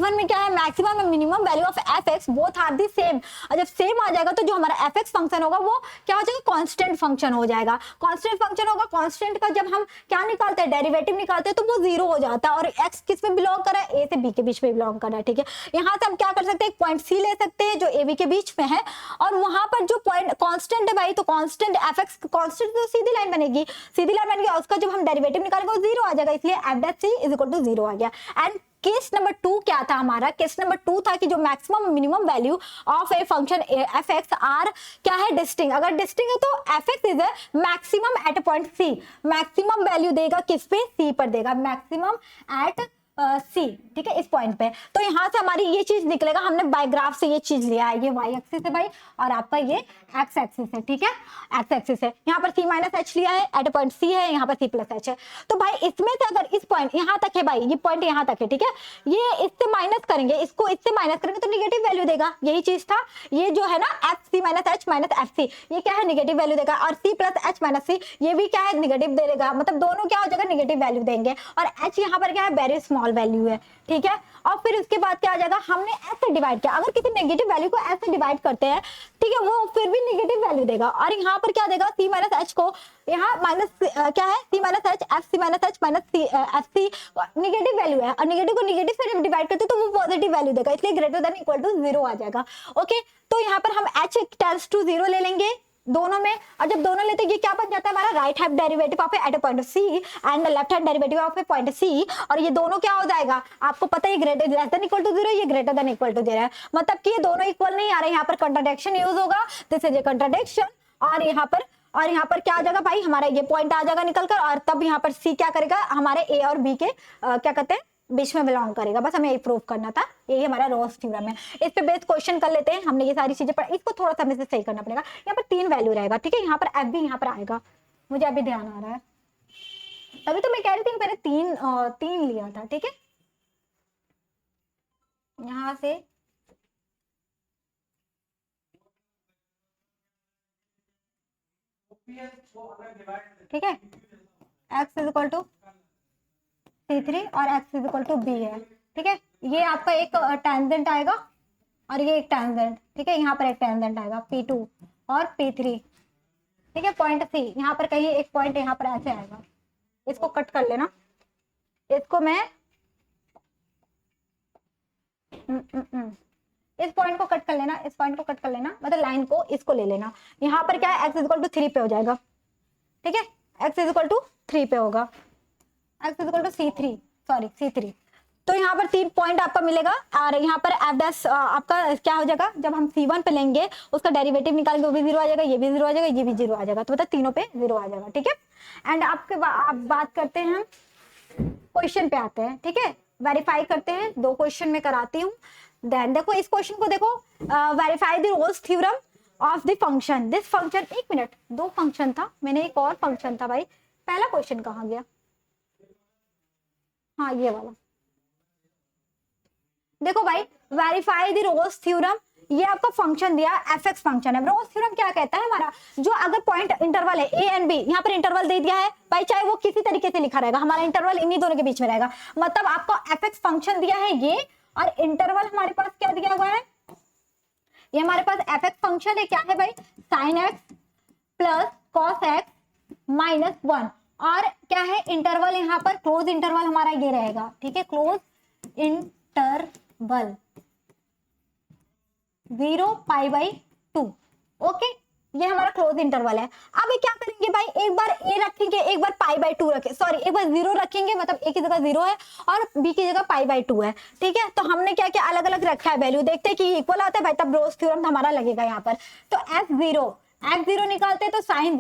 वन में क्या है, मैक्सिमम और minimum value of f x both are the same. और जब सेम आ जाएगा तो जो हमारा एफ एक्स फंक्शन होगा वो क्या हो जाएगा, कांस्टेंट फंक्शन हो जाएगा। कांस्टेंट फंक्शन होगा, कांस्टेंट का जब हम क्या निकालते हैं, डेरिवेटिव निकालते हैं, तो वो 0 हो जाता है। और x किस में बिलोंग कर रहा है, a से b के बीच में बिलोंग कर रहा है। ठीक है, यहाँ से हम क्या कर सकते हैं, एक पॉइंट c ले सकते हैं जो a b के बीच में है, और वहां पर जो पॉइंट कांस्टेंट है भाई, तो कांस्टेंट fx कांस्टेंट, तो सीधी लाइन बनेगी, सीधी लाइन बन गई, उसका जब हम डेरिवेटिव निकालेंगे वो 0 आ जाएगा, इसलिए f dash c is equal to 0 आ गया। एंड केस नंबर 2 क्या था हमारा, केस नंबर 2 था कि जो maximum minimum value of a function f x are क्या है, डिस्टिंक्ट। अगर डिस्टिंक्ट है तो f x is maximum at point c, maximum value देगा किस पे, सी पर देगा, मैक्सिमम एट सी। ठीक है, इस पॉइंट पे। तो यहाँ से हमारी ये चीज निकलेगा, हमने बाय ग्राफ से ये चीज लिया है, ये वाई एक्सिस है भाई और आपका ये एक्स एक्सिस है। ठीक है, एक्स एक्सिस है, यहाँ पर सी माइनस एच लिया है, एट पॉइंट सी है, यहाँ पर सी प्लस एच है। तो भाई इसमें से अगर इस पॉइंट यहाँ तक है भाई, ये पॉइंट यहाँ तक है, ठीक है, ये इससे माइनस करेंगे, इसको इससे माइनस करेंगे तो निगेटिव वैल्यू देगा, यही चीज था। ये जो है ना f c minus h minus f c, ये क्या है, निगेटिव वैल्यू देगा। और c plus h minus c, ये भी क्या है, निगेटिव देगा, मतलब दोनों क्या हो जाएगा, निगेटिव वैल्यू देंगे। और एच यहाँ पर क्या है, वेरी स्मॉल वैल्यू है। ठीक है, और फिर उसके बाद क्या आ जाएगा, हमने ऐसे डिवाइड किया, अगर किसी नेगेटिव वैल्यू को ऐसे डिवाइड करते हैं, ठीक है, वो फिर भी नेगेटिव वैल्यू देगा। और यहाँ पर क्या देगा, सी माइनस एच को यहाँ माइनस क्या है, c minus h f c minus h minus c f c, negative value है, और निगेटिव को निगेटिव से जब डिवाइड करते हैं तो वो पॉजिटिव वैल्यू देगा, इसलिए ग्रेटर देन इक्वल टू 0 आ जाएगा। ओके, तो यहाँ पर हम एच टेंड्स टू 0 ले लेंगे दोनों में, और जब दोनों लेते हैं ये क्या बन जाता है हमारा, right hand derivative of at a point c and left hand derivative of a point c. और ये दोनों क्या हो जाएगा, आपको पता है greater less than equal to 0, ये ग्रेटर देन इक्वल टू 0 है, मतलब कि ये दोनों इक्वल नहीं आ रहे, यहाँ पर कंट्राडिक्शन यूज होगा, दिस इज ए कंट्राडिक्शन। और यहाँ पर क्या आ जाएगा भाई, हमारा ये पॉइंट आ जाएगा निकल कर, और तब यहाँ पर सी क्या करेगा, हमारे ए और बी के क्या कहते हैं, बीच में बिलोंग करेगा। बस हमें यही प्रूव करना था, यही हमारा रोल्स थ्योरम है। इस पे बेस्ड क्वेश्चन कर लेते हैं, हमने ये सारी चीजें पढ़, इसको थोड़ा सा हमें से सही करना पड़ेगा। यहाँ पर 3 वैल्यू रहेगा, ठीक है, यहाँ पर एफ भी यहाँ पर आएगा, मुझे अभी ध्यान आ रहा है, तभी तो मैं कह रही थी मैंने 3 लिया था। ठीक है, यहाँ से ठीक है, x is equal to C3 और x is equal to b है। ठीक है, ये आपका एक टेंजेंट आएगा और ये एक टेंजेंट, ठीक है, यहाँ पर एक टेंजेंट आएगा P2 और P3। ठीक है, पॉइंट C यहाँ पर कहीं एक पॉइंट यहाँ पर ऐसे आएगा, इसको कट कर लेना, इसको मैं इस पॉइंट को कट कर लेना, इस पॉइंट को कट कर लेना, मतलब लाइन को इसको ले लेना। यहाँ पर क्या है, x इक्वल टू 3 पे हो जाएगा, ठीक है, x इक्वल टू 3 पे होगा, x equal to C3, sorry C3। तो यहाँ पर 3 पॉइंट आपका मिलेगा और यहाँ पर एफ डैश आपका क्या हो जाएगा, जब हम C1 पे लेंगे उसका डेरिवेटिव निकालेंगे वो भी 0 आ जाएगा, ये भी 0 आ जाएगा, ये भी 0 आ जाएगा, तो मतलब तीनों पे 0 आ जाएगा, ठीक है। एंड आप बात करते हैं, हम क्वेश्चन पे आते हैं, ठीक है, वेरीफाई करते हैं, 2 क्वेश्चन में कराती हूँ। देन देखो इस क्वेश्चन को देखो, verify the Rolle's theorem of the function this function, 1 minute, 2 function था, मैंने एक और फंक्शन था भाई, पहला क्वेश्चन कहाँ गया, हाँ ये वाला, देखो भाई वेरीफाई द रोल्स थ्योरम, ये आपका फंक्शन दिया एफ एक्स फंक्शन है। रोल्स थ्योरम क्या कहता है हमारा, जो अगर पॉइंट इंटरवल है ए एंड बी, यहाँ पर इंटरवल दे दिया है भाई, चाहे वो किसी तरीके से लिखा रहेगा, हमारा इंटरवल इन्हीं दोनों के बीच में रहेगा, मतलब आपका एफ एक्स फंक्शन दिया है ये, और इंटरवल हमारे पास क्या दिया हुआ है, ये हमारे पास एफ एक्स फंक्शन है, क्या है भाई, sine x plus cos x minus 1, और क्या है इंटरवल, यहाँ पर क्लोज इंटरवल हमारा ये रहेगा, ठीक है, close interval 0 pi by 2, okay, ये हमारा क्लोज इंटरवल है। अब ये क्या करेंगे भाई, एक बार ए रखेंगे, एक बार पाई बाई 2 रखें, सॉरी एक बार 0 रखेंगे, मतलब ए की जगह 0 है और बी की जगह पाई बाई 2 है, ठीक है। तो हमने क्या क्या अलग अलग रखा है वैल्यू, देखते हैं कि इक्वल आता है भाई, तब रोल्स थ्योरम हमारा लगेगा यहाँ पर। तो x0 निकालते हैं तो साइन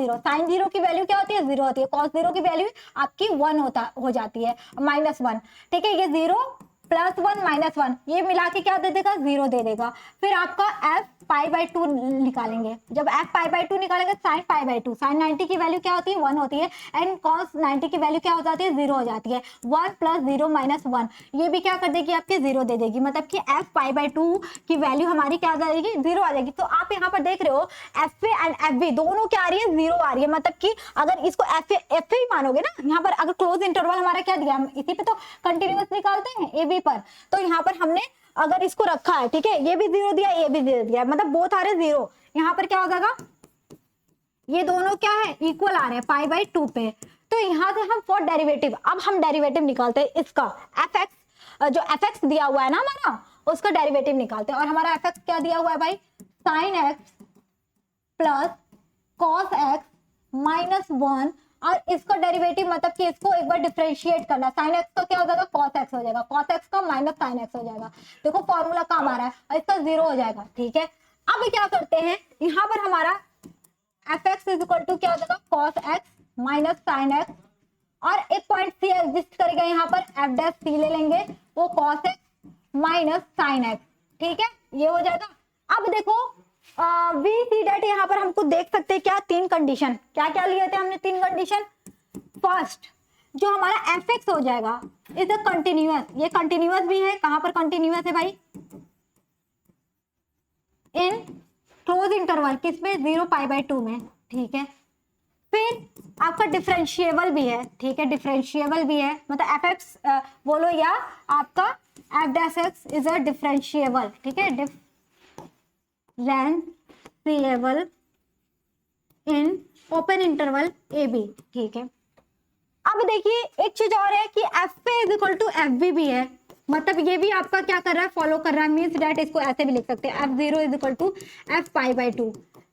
0 की वैल्यू क्या होती है, 0 होती है, cos 0 की वैल्यू आपकी 1 हो जाती है, -1, ठीक है, ये 0 +1 -1 ये मिला के क्या दे देगा, 0 दे देगा। फिर आपका f पाई बाई 2 निकालेंगे, जब f पाई बाई 2 निकालेंगे साइन पाई बाई 2, साइन 90 की वैल्यू क्या होती है, 1 होती है, एंड cos 90 की वैल्यू क्या हो जाती है, 0 हो जाती है, 1 + 0 - 1, ये भी क्या कर देगी आपके 0 दे देगी, मतलब कि f पाई बाई 2 की वैल्यू हमारी क्या आ जाएगी, 0 आ जाएगी। तो आप यहाँ पर देख रहे हो एफ एंड एफ बी दोनों क्या आ रही है, 0 आ रही है, मतलब कि अगर इसको एफ ही मानोगे ना, यहाँ पर अगर क्लोज इंटरवल हमारा क्या दिया, हम इसी पे तो कंटिन्यूअस निकालते हैं ए बी पर, तो यहाँ पर हमने अगर इसको रखा है, ठीक है, ये भी 0 दिया, ये भी 0 दिया, मतलब बोथ आ रहे 0, यहाँ पर क्या हो जाएगा, ये दोनों क्या है, इक्वल आ रहे हैं पाई बाई 2 पे। तो यहाँ से हम फॉर डेरिवेटिव, अब हम डेरिवेटिव निकालते हैं इसका, एफ एक्स जो एफ एक्स दिया हुआ है ना हमारा, उसका डेरिवेटिव निकालते हैं, और हमारा एफ एक्स क्या दिया हुआ है भाई, sine x plus cos x -1, और इसका डेरिवेटिव मतलब कि इसको एक बार डिफरेंशिएट करना, साइन एक्स का क्या हो जाएगा, कॉस एक्स हो जाएगा, कॉस एक्स का माइनस साइन एक्स हो जाएगा, देखो फॉर्मूला काम आ रहा है, और इसका 0 हो जाएगा, ठीक है। अब क्या करते हैं, यहाँ पर हमारा f x is equal to क्या हो जाएगा, cos x minus sine x, और एक पॉइंट सी एग्जिस्ट करेगा यहाँ पर, एफ डैश सी ले लेंगे, वो cos x minus sine x, ठीक है, ये हो जाएगा। अब देखो वी सी डेट, यहाँ पर हमको देख सकते हैं क्या, 3 कंडीशन, क्या क्या लिए थे हमने, 3 कंडीशन। फर्स्ट जो हमारा एफ एक्स हो जाएगा इज अ कंटिन्यूअस, ये कंटिन्यूअस भी है, कहां पर कंटिन्यूअस है भाई, इन क्लोज इंटरवल, किसमें, 0 पाई बाई 2 में, ठीक है। फिर आपका डिफरेंशिएबल भी है, ठीक है, डिफरेंशिएबल भी है, मतलब एफ एक्स बोलो या आपका f dash x is a differentiable, ठीक है, differentiable in open interval A b, ठीक है। अब देखिए एक चीज और है कि एफ पे is equal to F b भी है, मतलब ये भी आपका क्या कर रहा है, फॉलो कर रहा है, मीन्स डेट इसको ऐसे भी लिख सकते हैं, f0 is equal to F pi by 2,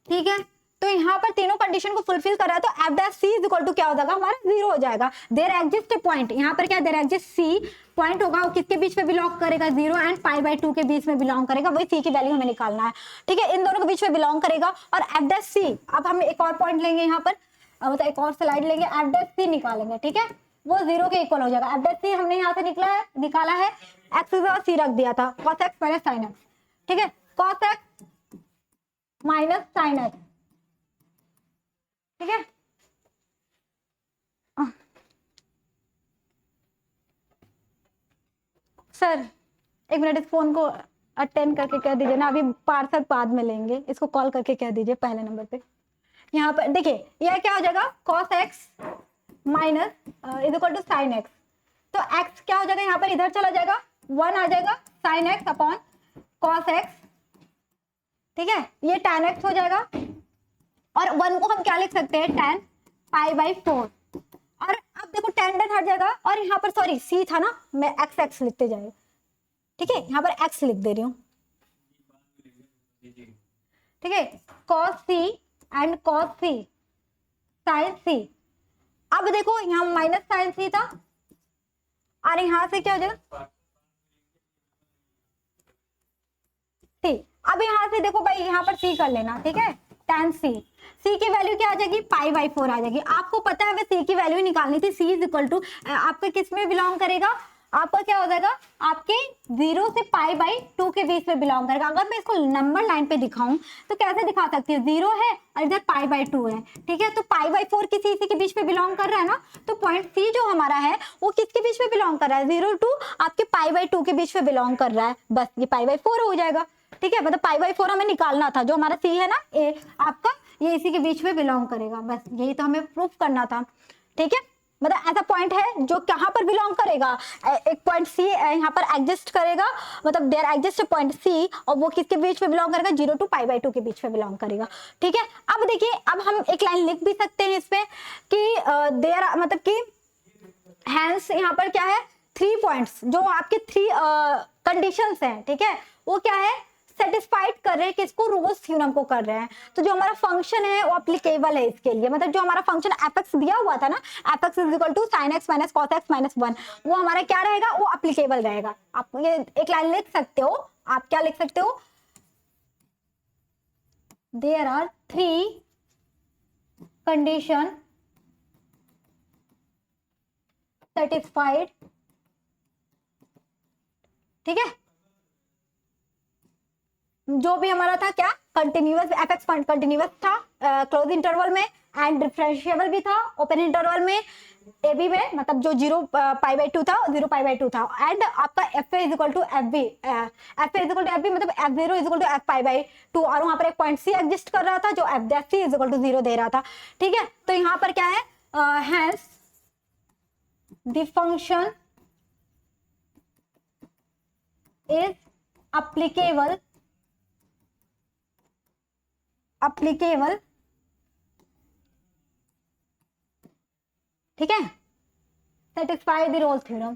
ठीक है। तो यहाँ पर तीनों कंडीशन को फुलफिल कर रहा है, तो F dash C is equal to क्या हो जाएगा, हमारा 0 हो जाएगा। देयर एग्जिस्ट ए पॉइंट, यहाँ पर क्या, देयर एग्जिस्ट सी पॉइंट होगा, वो किसके बीच में बिलोंग करेगा, 0 एंड पाई बाई 2 के बीच में बिलोंग करेगा, वही सी की वैल्यू हमें निकालना है, ठीक है, इन दोनों के बीच में बिलोंग करेगा। और एफ डैश सी, अब हम एक और पॉइंट लेंगे यहाँ पर, मतलब एक और स्लाइड लेंगे, एफ डैश सी निकालेंगे, ठीक है, वो 0 के इक्वल हो जाएगा। एफ डैश सी हमने यहाँ से निकाला है एक्स जगह सी रख दिया था, cos x minus sine x, ठीक है, cos x minus sine x, ठीक है। सर एक मिनट, इस फोन को अटेंड करके कह दीजिए ना, अभी पार्सल बाद में लेंगे, इसको कॉल करके कह दीजिए पहले नंबर पे। यहाँ पर देखिए यह क्या हो जाएगा, cos x minus is equal to sine X, तो x क्या हो जाएगा, यहाँ पर इधर चला जाएगा, 1 आ जाएगा, sine x upon cos x, ठीक है, ये tan x हो जाएगा, और 1 को हम क्या लिख सकते हैं, tan पाई बाई 4, और अब देखो tan हट जाएगा, और यहाँ पर सॉरी c था ना, मैं x लिखते जाएगा, ठीक है, यहाँ पर एक्स लिख दे रही हूँ, ठीक है, cos c and cos c sine c. अब देखो यहाँ माइनस साइन सी था और यहाँ से क्या हो जाएगा सी। अब यहाँ से देखो भाई यहाँ पर सी कर लेना, ठीक है, tan सी, सी की वैल्यू क्या आ जाएगी π/4 आ जाएगी। आपको पता है हमें सी की वैल्यू निकालनी थी, सी इज इक्वल टू आपका किस में बिलोंग करेगा, आपका क्या हो जाएगा आपके 0 से π/2 के बीच में बिलोंग करेगा। अगर मैं इसको नंबर लाइन पे दिखाऊं तो कैसे दिखा सकती हूँ, 0 है और इधर π/2 है, ठीक है, तो π/4 किसी के बीच में बिलोंग कर रहा है ना, तो पॉइंट सी जो हमारा है वो किसके बीच में बिलोंग कर रहा है, 0 टू आपके π/2 के बीच में बिलोंग कर रहा है, बस ये π/4 हो जाएगा, ठीक है, मतलब π/4 हमें निकालना था, जो हमारा सी है ना ए आपका, ये इसी के बीच में बिलोंग करेगा, बस यही तो हमें प्रूफ करना था, ठीक है। मतलब ऐसा पॉइंट है जो कहाँ पर बिलोंग करेगा, एक पॉइंट सी यहाँ पर एग्जिस्ट करेगा, मतलब देयर एग्जिस्ट पॉइंट सी और वो किसके बीच में बिलोंग करेगा, 0 टू π/2 के बीच में बिलोंग करेगा, ठीक है। अब देखिए, अब हम एक लाइन लिख भी सकते हैं इसमें कि देयर मतलब कि हैंस यहाँ पर क्या है 3 पॉइंट्स, जो आपके 3 कंडीशंस हैं, ठीक है, वो क्या है सेटिस्फाइड कर रहे हैं, किसको, रोल्स थ्योरम को कर रहे हैं। तो जो हमारा फंक्शन है वो एप्लीकेबल है इसके लिए, मतलब जो हमारा फंक्शन एफ(x) दिया हुआ था ना, f) is equal to sin x minus cos x minus 1, वो हमारा क्या रहेगा, वो एप्लीकेबल रहेगा। आप ये एक लाइन लिख सकते हो, आप क्या लिख सकते हो, देयर आर 3 कंडीशन सेटिस्फाइड, ठीक है, जो भी हमारा था क्या कंटिन्यूअस एफ(x) कंटिन्यूअस था क्लोज इंटरवल में एंड डिफरेंशिएबल भी था ओपन इंटरवल में, ए बी में, मतलब जो 0 π/2 था, 0 π/2 था, एंड आपका F is equal to F B, F is equal to F B मतलब f0 is equal to f π/2, और वहां पर एक पॉइंट सी एग्जिस्ट कर रहा था जो f इज इक्वल टू 0 दे रहा था, ठीक है। तो यहाँ पर क्या है, hence the function is applicable ठीक है, सेटिस्फाई द रोल्स थ्योरम,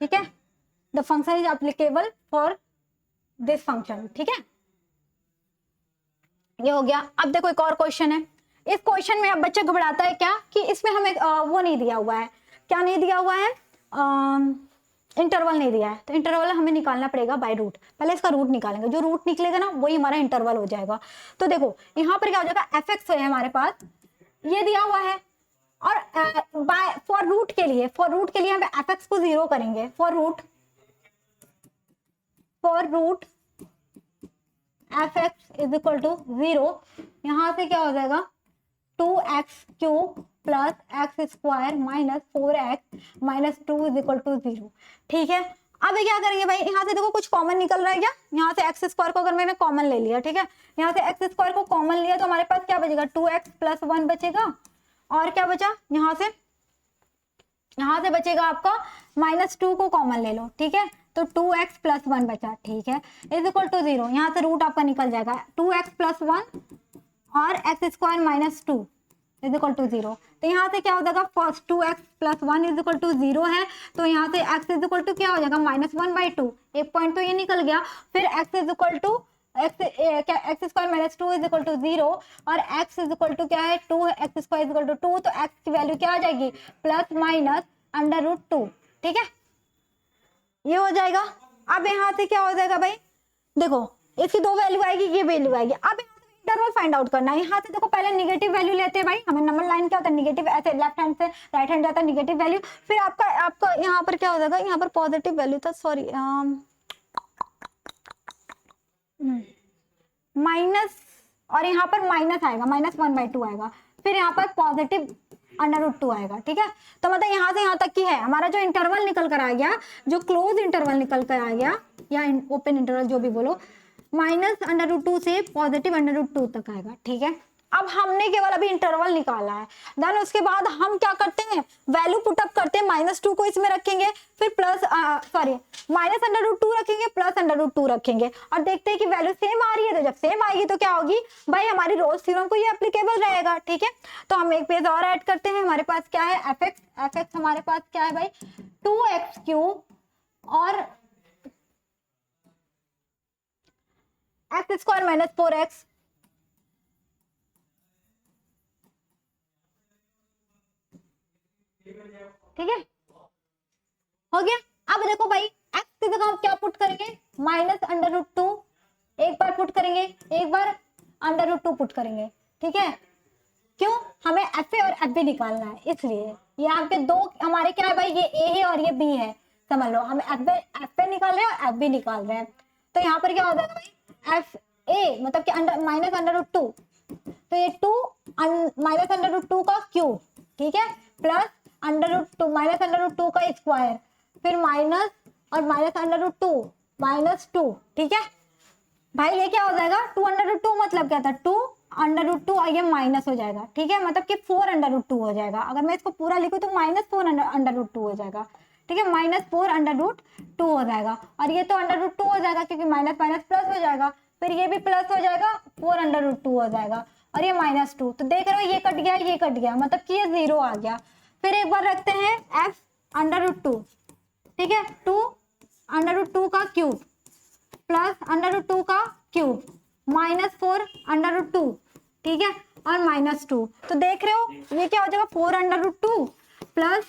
ठीक है, the function is applicable for this function, ठीक है, ये हो गया। अब देखो एक और क्वेश्चन है, इस क्वेश्चन में अब बच्चा घबराता है क्या कि इसमें हमें वो नहीं दिया हुआ है, क्या नहीं दिया हुआ है, इंटरवल नहीं दिया है, तो इंटरवल हमें निकालना पड़ेगा बाय रूट। पहले इसका रूट निकालेंगे, जो रूट निकलेगा ना वही हमारा इंटरवल हो जाएगा। तो देखो यहाँ पर क्या हो जाएगा, f(x) है हमारे पास, ये दिया हुआ है, और फॉर रूट के लिए हम f(x) को 0 करेंगे, for root f(x) is equal to 0, यहाँ से क्या हो जाएगा 2x³ plus x² minus 4x minus 2 is equal to 0, ठीक है। अब क्या करेंगे भाई, यहाँ से देखो कुछ कॉमन निकल रहा है क्या, यहाँ से x² को अगर मैंने कॉमन ले लिया, ठीक है, यहाँ से x² को कॉमन लिया तो हमारे पास क्या बचेगा 2x प्लस 1 बचेगा, और क्या बचा यहाँ से बचेगा आपका -2 को कॉमन ले लो, ठीक है, तो 2x प्लस 1 बचा, ठीक है, इज इक्वल टू 0, यहाँ से रूट आपका निकल जाएगा 2x प्लस 1 और x² minus 2 is equal to 0, तो यहाँ से क्या हो जाएगा, first 2x plus 1 is equal to 0 है, तो यहाँ से x इज इक्वल टू क्या हो जाएगा -1/2, एक पॉइंट तो ये निकल गया, फिर x is equal to x² minus 2 is equal to 0, और x इज इक्वल टू क्या है 2x² इज इक्वल टू 2, तो x की वैल्यू क्या आ जाएगी प्लस माइनस √2, ठीक है, ये हो जाएगा। अब यहाँ से क्या हो जाएगा भाई, देखो इसकी 2 वैल्यू आएगी, ये वैल्यू आएगी, अब इंटरवल फाइंड आउट करना है। यहाँ से देखो पहले नेगेटिव वैल्यू लेते हैं भाई, हमें नंबर लाइन क्या होता है नेगेटिव, ऐसे लेफ्ट हैंड से राइट हैंड जाता है नेगेटिव वैल्यू, फिर आपका यहाँ पर क्या हो जाएगा, यहाँ पर पॉजिटिव वैल्यू था, सॉरी माइनस, और यहाँ पर माइनस आएगा -1/2 आएगा, फिर यहाँ पर पॉजिटिव √2 आएगा, ठीक है। तो मतलब यहाँ से यहाँ तक की है हमारा जो इंटरवल निकल कर आ गया, जो क्लोज इंटरवल निकल कर आ गया या ओपन इंटरवल जो भी बोलो, -√2 से पॉजिटिव √2 तक आएगा, ठीक है। अब हमने केवल अभी इंटरवल निकाला है, देन उसके बाद हम क्या करते हैं, वैल्यू पुटअप करते हैं, -2 को इसमें रखेंगे, फिर प्लस -√2 रखेंगे, +√2 रखेंगे, और देखते हैं कि वैल्यू सेम आ रही है। तो जब सेम आएगी तो क्या होगी भाई, हमारी रोल्स थ्योरम को ये एप्लीकेबल रहेगा। ठीक है, तो हम एक पेज और ऐड करते हैं। हमारे पास क्या है, एफ एक्स हमारे पास क्या है भाई, 2x³ और x² - 4x। ठीक है, हो गया। अब देखो भाई, x की जगह हम क्या पुट करेंगे, -√2 एक बार पुट करेंगे, एक बार √2 पुट करेंगे। ठीक है, क्यों, हमें एफ ए और एफ बी निकालना है, इसलिए यहाँ पे दो हमारे क्या है भाई, ये ए है और ये बी है, समझ लो हम एफ ए निकाल रहे हैं और एफ बी निकाल रहे हैं। तो यहाँ पर क्या हो जाएगा भाई, एफ ए मतलब कि -√2, तो ये 2 -√2 का क्यूब, ठीक है, प्लस √2 -√2 का स्क्वायर, फिर माइनस और -√2 -2। ठीक है भाई, ये क्या हो जाएगा, 2√2 मतलब क्या था, 2√2 और ये माइनस हो जाएगा। ठीक है, मतलब कि 4√2 हो जाएगा। अगर मैं इसको पूरा लिखूं तो -4√2 हो जाएगा। ठीक है, -4√2 हो जाएगा, और ये तो √2 हो जाएगा क्योंकि माइनस माइनस प्लस हो जाएगा, फिर ये भी प्लस हो जाएगा, 4√2 हो जाएगा, और ये -2। तो देख रहे हो, ये कट गया, ये कट गया, मतलब कि ये 0 आ गया। फिर एक बार रखते हैं f√2, ठीक है, 2√2 का क्यूब प्लस √2 का क्यूब -4√2, ठीक है, और -2। तो देख रहे हो, ये क्या हो जाएगा, 4√2 प्लस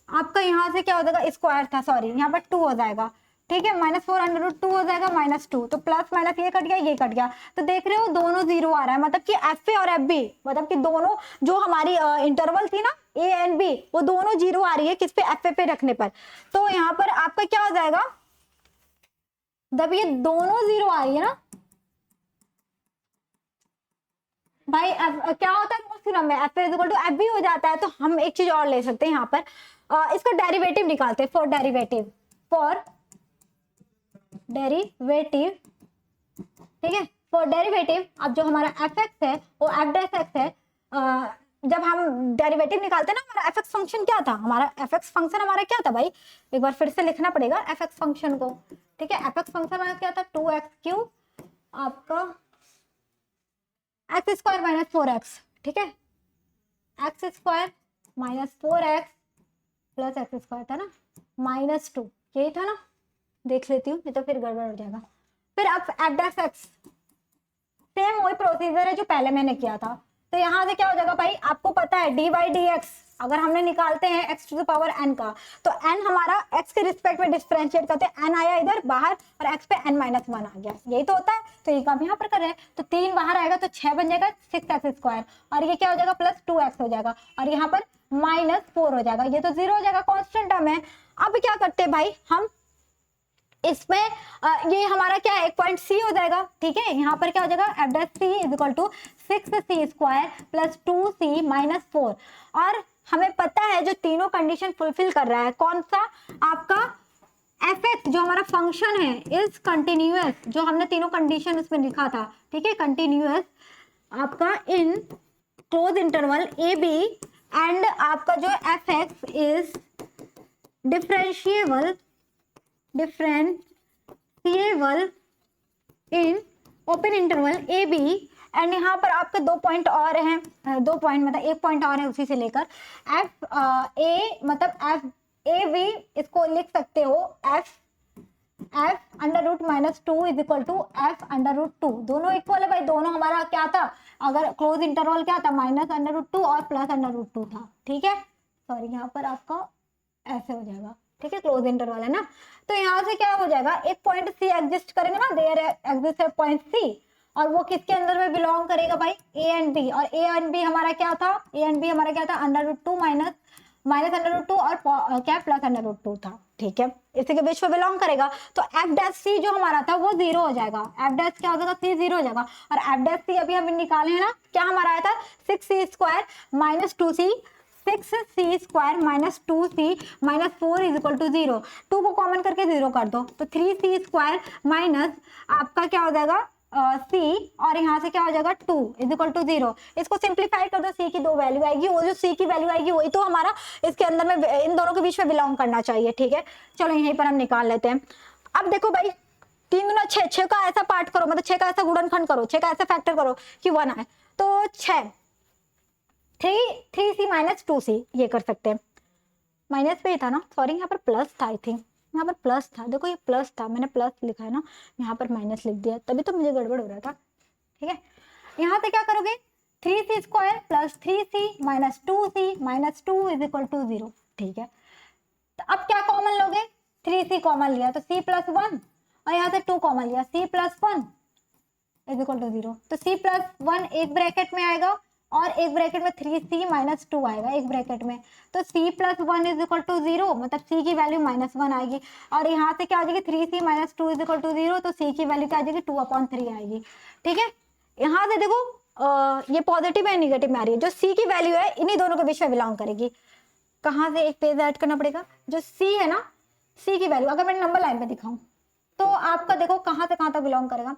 आपका यहाँ से क्या हो जाएगा, स्क्वायर था, सॉरी यहाँ पर 2 हो जाएगा। ठीक है, -4√2 हो जाएगा, -2, तो प्लस माइनस ये कट गया, ये कट गया। तो देख रहे हो, दोनों 0 आ रहा है, मतलब कि एफ ए और एफ बी, मतलब कि दोनों जो हमारी इंटरवल थी ना ए एंड बी, वो दोनों 0 आ रही है किस पे, एफ ए पे रखने पर। तो यहाँ पर आपका क्या हो जाएगा, जब ये दोनों 0 आ रही है ना भाई, क्या होता है रोल्स थ्योरम में, F A equal to F B हो जाता है। तो हम एक चीज और ले सकते हैं यहाँ पर, इसका डेरिवेटिव निकालते हैं, फॉर डेरिवेटिव, ठीक है, फॉर डेरिवेटिव। अब जो हमारा एफ एक्स है वो एफ डैश एक्स है, जब हम डेरिवेटिव निकालते हैं ना, हमारा एफ एक्स फंक्शन क्या था, हमारा एफ एक्स फंक्शन हमारा क्या था भाई, एक बार फिर से लिखना पड़ेगा एफ एक्स फंक्शन को। ठीक है, एफ एक्स फंक्शन हमारा क्या था, 2x³ आपका x² - 4x, ठीक है, x² - 4x प्लस x² था ना, -2, यही था ना, देख लेती हूँ नहीं तो फिर गड़बड़ हो जाएगा। फिर अब एफ डैश एक्स, सेम वही प्रोसीजर है जो पहले मैंने किया था। तो यहाँ से क्या हो जाएगा भाई, आपको पता है dy/dx अगर हमने निकालते हैं x⁴n का, तो n हमारा x के रिस्पेक्ट में डिफरेंशिएट करते हैं, n आया इधर बाहर और x पे n-1 आ गया, यही तो होता है। तो ये काम यहाँ पर कर रहे हैं, तो 3 बाहर आएगा तो 6 बन जाएगा, 6x², और ये क्या हो जाएगा, प्लस 2x हो जाएगा, और यहाँ पर -4 हो जाएगा, ये तो 0 हो जाएगा, कॉन्स्टेंट टर्म है। अब क्या करते हैं भाई, हम इसमें ये हमारा क्या है, एक पॉइंट सी हो जाएगा। ठीक है, यहाँ पर क्या हो जाएगा, F dash C equal to 6c² plus 2c - 4, और हमें पता है जो तीनों कंडीशन फुलफिल कर रहा है, कौन सा, आपका एफ एक्स जो हमारा फंक्शन है इज कंटिन्यूअस, जो हमने तीनों कंडीशन इसमें लिखा था। ठीक है, कंटिन्यूअस आपका in close interval A b, and आपका जो f x is differentiable in open interval A b, and यहाँ पर आपके 2 पॉइंट और हैं, 2 पॉइंट मतलब एक पॉइंट और है उसी से लेकर, एफ ए मतलब एफ ए बी, इसको लिख सकते हो F √-2 is equal to f√2, दोनों इक्वल है भाई, दोनों हमारा क्या था, अगर क्लोज इंटरवल क्या था, -√2 और +√2 था। ठीक है, सॉरी यहाँ पर आपका ऐसे हो जाएगा। ठीक है, क्लोज इंटरवल है ना, तो यहाँ से क्या हो जाएगा, एक पॉइंट सी एग्जिस्ट करेंगे ना, देयर एग्जिस्ट है पॉइंट सी, और वो किसके अंदर में बिलोंग करेगा भाई, ए एंड बी, और ए एंड बी हमारा क्या था, √2 -√2 और क्या +√2 था। ठीक है, इसी के बीच में बिलोंग करेगा, तो एफ डैश सी जो हमारा था वो 0 हो जाएगा, एफ डैश क्या हो जाएगा, सी 0 हो जाएगा, और एफ डैश सी अभी हम निकाले हैं ना, क्या हमारा आया था, 6c² - 2c, 6c² - 2c - 4 is equal to 0, 2 को कॉमन करके 0 कर दो, तो 3c² माइनस आपका क्या हो जाएगा, सी और यहाँ से क्या हो जाएगा 2 इज इक्वल टू 0। इसको सिंप्लीफाई कर दो, सी की 2 वैल्यू आएगी, वो जो सी की वैल्यू आएगी वही तो हमारा इसके अंदर में इन दोनों के बीच में बिलोंग करना चाहिए। ठीक है, चलो यहीं पर हम निकाल लेते हैं। अब देखो भाई 3 गुना 6, 6 का ऐसा पार्ट करो, मतलब 6 का ऐसा गुणनखंड करो, 6 का ऐसा फैक्टर करो कि 1 आए, तो 6 3c माइनस 2c ये कर सकते हैं। माइनस पे ही था ना, सॉरी यहाँ पर प्लस था, आई थिंक यहाँ पर प्लस था, देखो ये प्लस था, मैंने प्लस लिखा है ना, यहाँ पर माइनस लिख दिया, तभी तो मुझे गड़बड़ हो रहा था। ठीक है, यहाँ से क्या करोगे 3c square plus 3c minus 2c minus 2 is equal to 0। ठीक है, तो अब क्या कॉमन लोगे, 3c कॉमन लिया तो c प्लस 1 और यहाँ से 2 कॉमन लिया, c plus 1 is equal to 0। तो c प्लस 1 एक ब्रैकेट में आएगा और एक ब्रैकेट में 3c माइनस 2 आएगा एक ब्रैकेट में, तो c plus 1 is equal to 0, मतलब c की वैल्यू माइनस 1 आएगी और यहाँ से क्या आ जाएगी 3c minus 2 is equal to 0, तो c की वैल्यू क्या आ जाएगी 2/3 आएगी। ठीक है, यहाँ से देखो ये पॉजिटिव है नेगेटिव में आ रही है, जो c की वैल्यू है इन्हीं दोनों के बीच में बिलोंग करेगी। कहाँ से एक पेज ऐड करना पड़ेगा, जो c है ना, c की वैल्यू अगर मैं नंबर लाइन पे दिखाऊं तो आपका देखो कहाँ से कहाँ तक बिलोंग करेगा,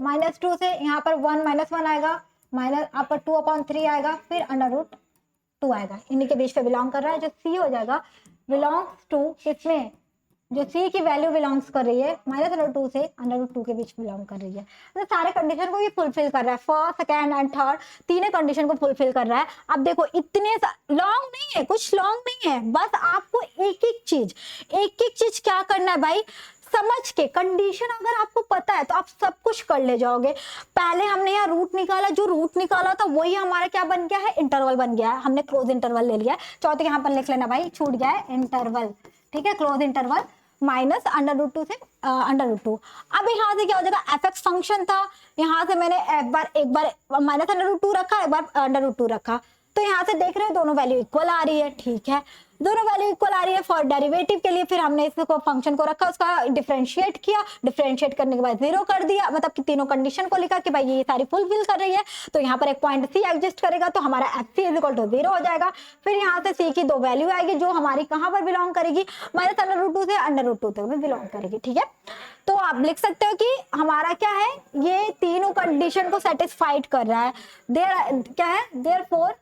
-2 से यहाँ पर 1 -1 आएगा, माइनस आपका 2/3 आएगा, फिर √2 आएगा, इन्हीं के बीच पे बिलोंग कर रहा है। जो c हो जाएगा बिलोंग्स टू किसमें, जो c की वैल्यू बिलोंग्स कर रही है -√2 से √2 के बीच बिलोंग कर रही है, तो सारे कंडीशन को ये फुलफिल कर रहा है, फर्स्ट सेकंड एंड थर्ड तीनों कंडीशन को फुलफिल कर रहा है। अब देखो इतने लॉन्ग नहीं है, कुछ लॉन्ग नहीं है, बस आपको एक एक चीज क्या करना है भाई, समझ के कंडीशन अगर आपको पता है तो आप सब कुछ कर ले जाओगे। पहले हमने यहाँ रूट निकाला, जो रूट निकाला था वही हमारा क्या बन गया है, इंटरवल बन गया है, हमने क्लोज इंटरवल ले लिया है। चौथे यहाँ पर लिख लेना भाई, छूट गया है इंटरवल। ठीक है, क्लोज इंटरवल माइनस √2 से √2। अब यहाँ से क्या हो जाएगा, एफ फंक्शन था, यहाँ से मैंने एक बार माइनस √2 रखा, एक बार √2 रखा, तो यहाँ से देख रहे हो दोनों वैल्यू इक्वल आ रही है। ठीक है, दोनों वैल्यू इक्वल आ रही है, फॉर डेरिवेटिव के लिए फिर हमने इसको फंक्शन को रखा, उसका डिफरेंशिएट किया, डिफरेंशिएट करने के बाद 0 कर दिया, मतलब कि तीनों कंडीशन को लिखा कि भाई ये सारी फुलफिल कर रही है, तो यहाँ पर एक पॉइंट c एग्जिस्ट करेगा, तो हमारा fc इज इक्वल टू 0 हो जाएगा। फिर यहाँ से c की 2 वैल्यू आएगी जो हमारी कहाँ पर बिलोंग करेगी, -√2 से √2 तक में बिलोंग करेगी। ठीक है, तो आप लिख सकते हो कि हमारा क्या है, ये तीनों कंडीशन को सेटिस्फाइड कर रहा है, क्या है, therefore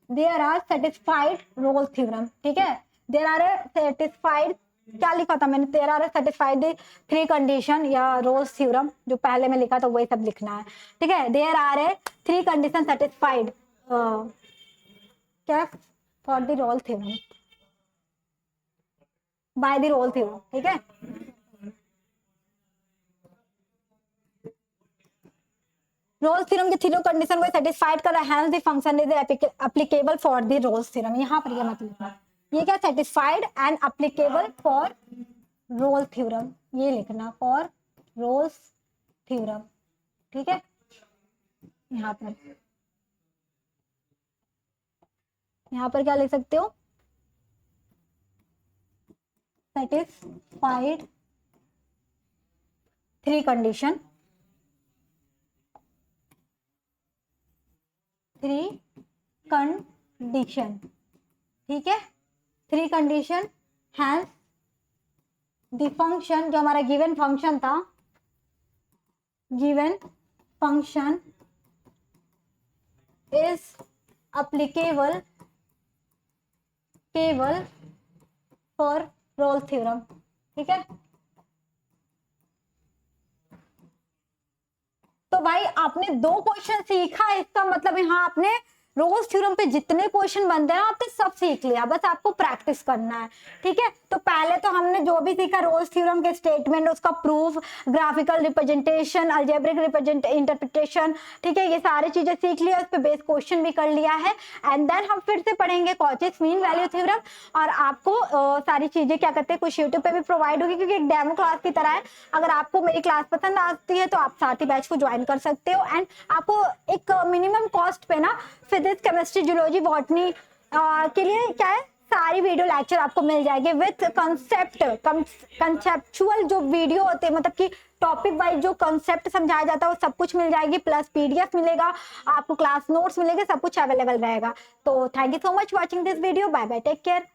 there are satisfied Rolle's theorem। ठीक है, there are satisfied, क्या लिखा था मैंने, there are satisfied 3 condition या Rolle's theorem, जो पहले में लिखा था वही सब लिखना है। ठीक है, there are 3 condition satisfied क्या for the Rolle's theorem, by the Rolle's theorem। ठीक है, रोल्स थ्योरम के तीनों कंडीशन को सेटिस्फाइड कर रहा है, hence the function is applicable for the Rolle's theorem. यहाँ पर ये मत लिखना, ये क्या satisfied and applicable for Rolle's theorem, ये लिखना फॉर रोल्स थ्योरम। ठीक है, यहाँ पर क्या लिख सकते हो, सेटिस्फाइड 3 कंडीशन, 3 कंडीशन। ठीक है, 3 कंडीशन, हैंस द फंक्शन, जो हमारा गिवन फंक्शन था, गिवन फंक्शन इज अप्लीकेबल केवल फॉर रोल्स थ्योरम। ठीक है, तो भाई आपने 2 क्वेश्चन सीखा, इसका मतलब यहाँ आपने रोल्स थ्योरम पे जितने क्वेश्चन बनते हैं आपने सब सीख लिया, बस आपको प्रैक्टिस करना है। ठीक है, तो पहले तो हमने जो भी सीखा रोल्स थ्योरम के स्टेटमेंट, उसका proof, graphical representation, algebraic interpretation, ठीक है, ये सारी चीजें सीख लिया, उस पर बेस क्वेश्चन भी कर लिया है। एंड देन हम फिर से पढ़ेंगे कॉचीज मीन वैल्यू थ्योरम, और आपको सारी चीजें क्या कहते हैं कुछ यूट्यूब पे भी प्रोवाइड होगी, क्योंकि एक डेमो क्लास की तरह है। अगर आपको मेरी क्लास पसंद आती है तो आप साथ ही बैच को ज्वाइन कर सकते हो, एंड आपको एक मिनिमम कॉस्ट पे ना फिजिक्स, केमिस्ट्री, जूलॉजी, बॉटनी के लिए क्या है सारी वीडियो लेक्चर आपको मिल जाएगी विथ कंसेप्चुअल जो वीडियो होते हैं, मतलब कि टॉपिक वाइज जो कंसेप्ट समझाया जाता है वो सब कुछ मिल जाएगी, प्लस पीडीएफ मिलेगा आपको, क्लास नोट्स मिलेंगे, सब कुछ अवेलेबल रहेगा। तो thank you so much watching this video, bye bye, take care.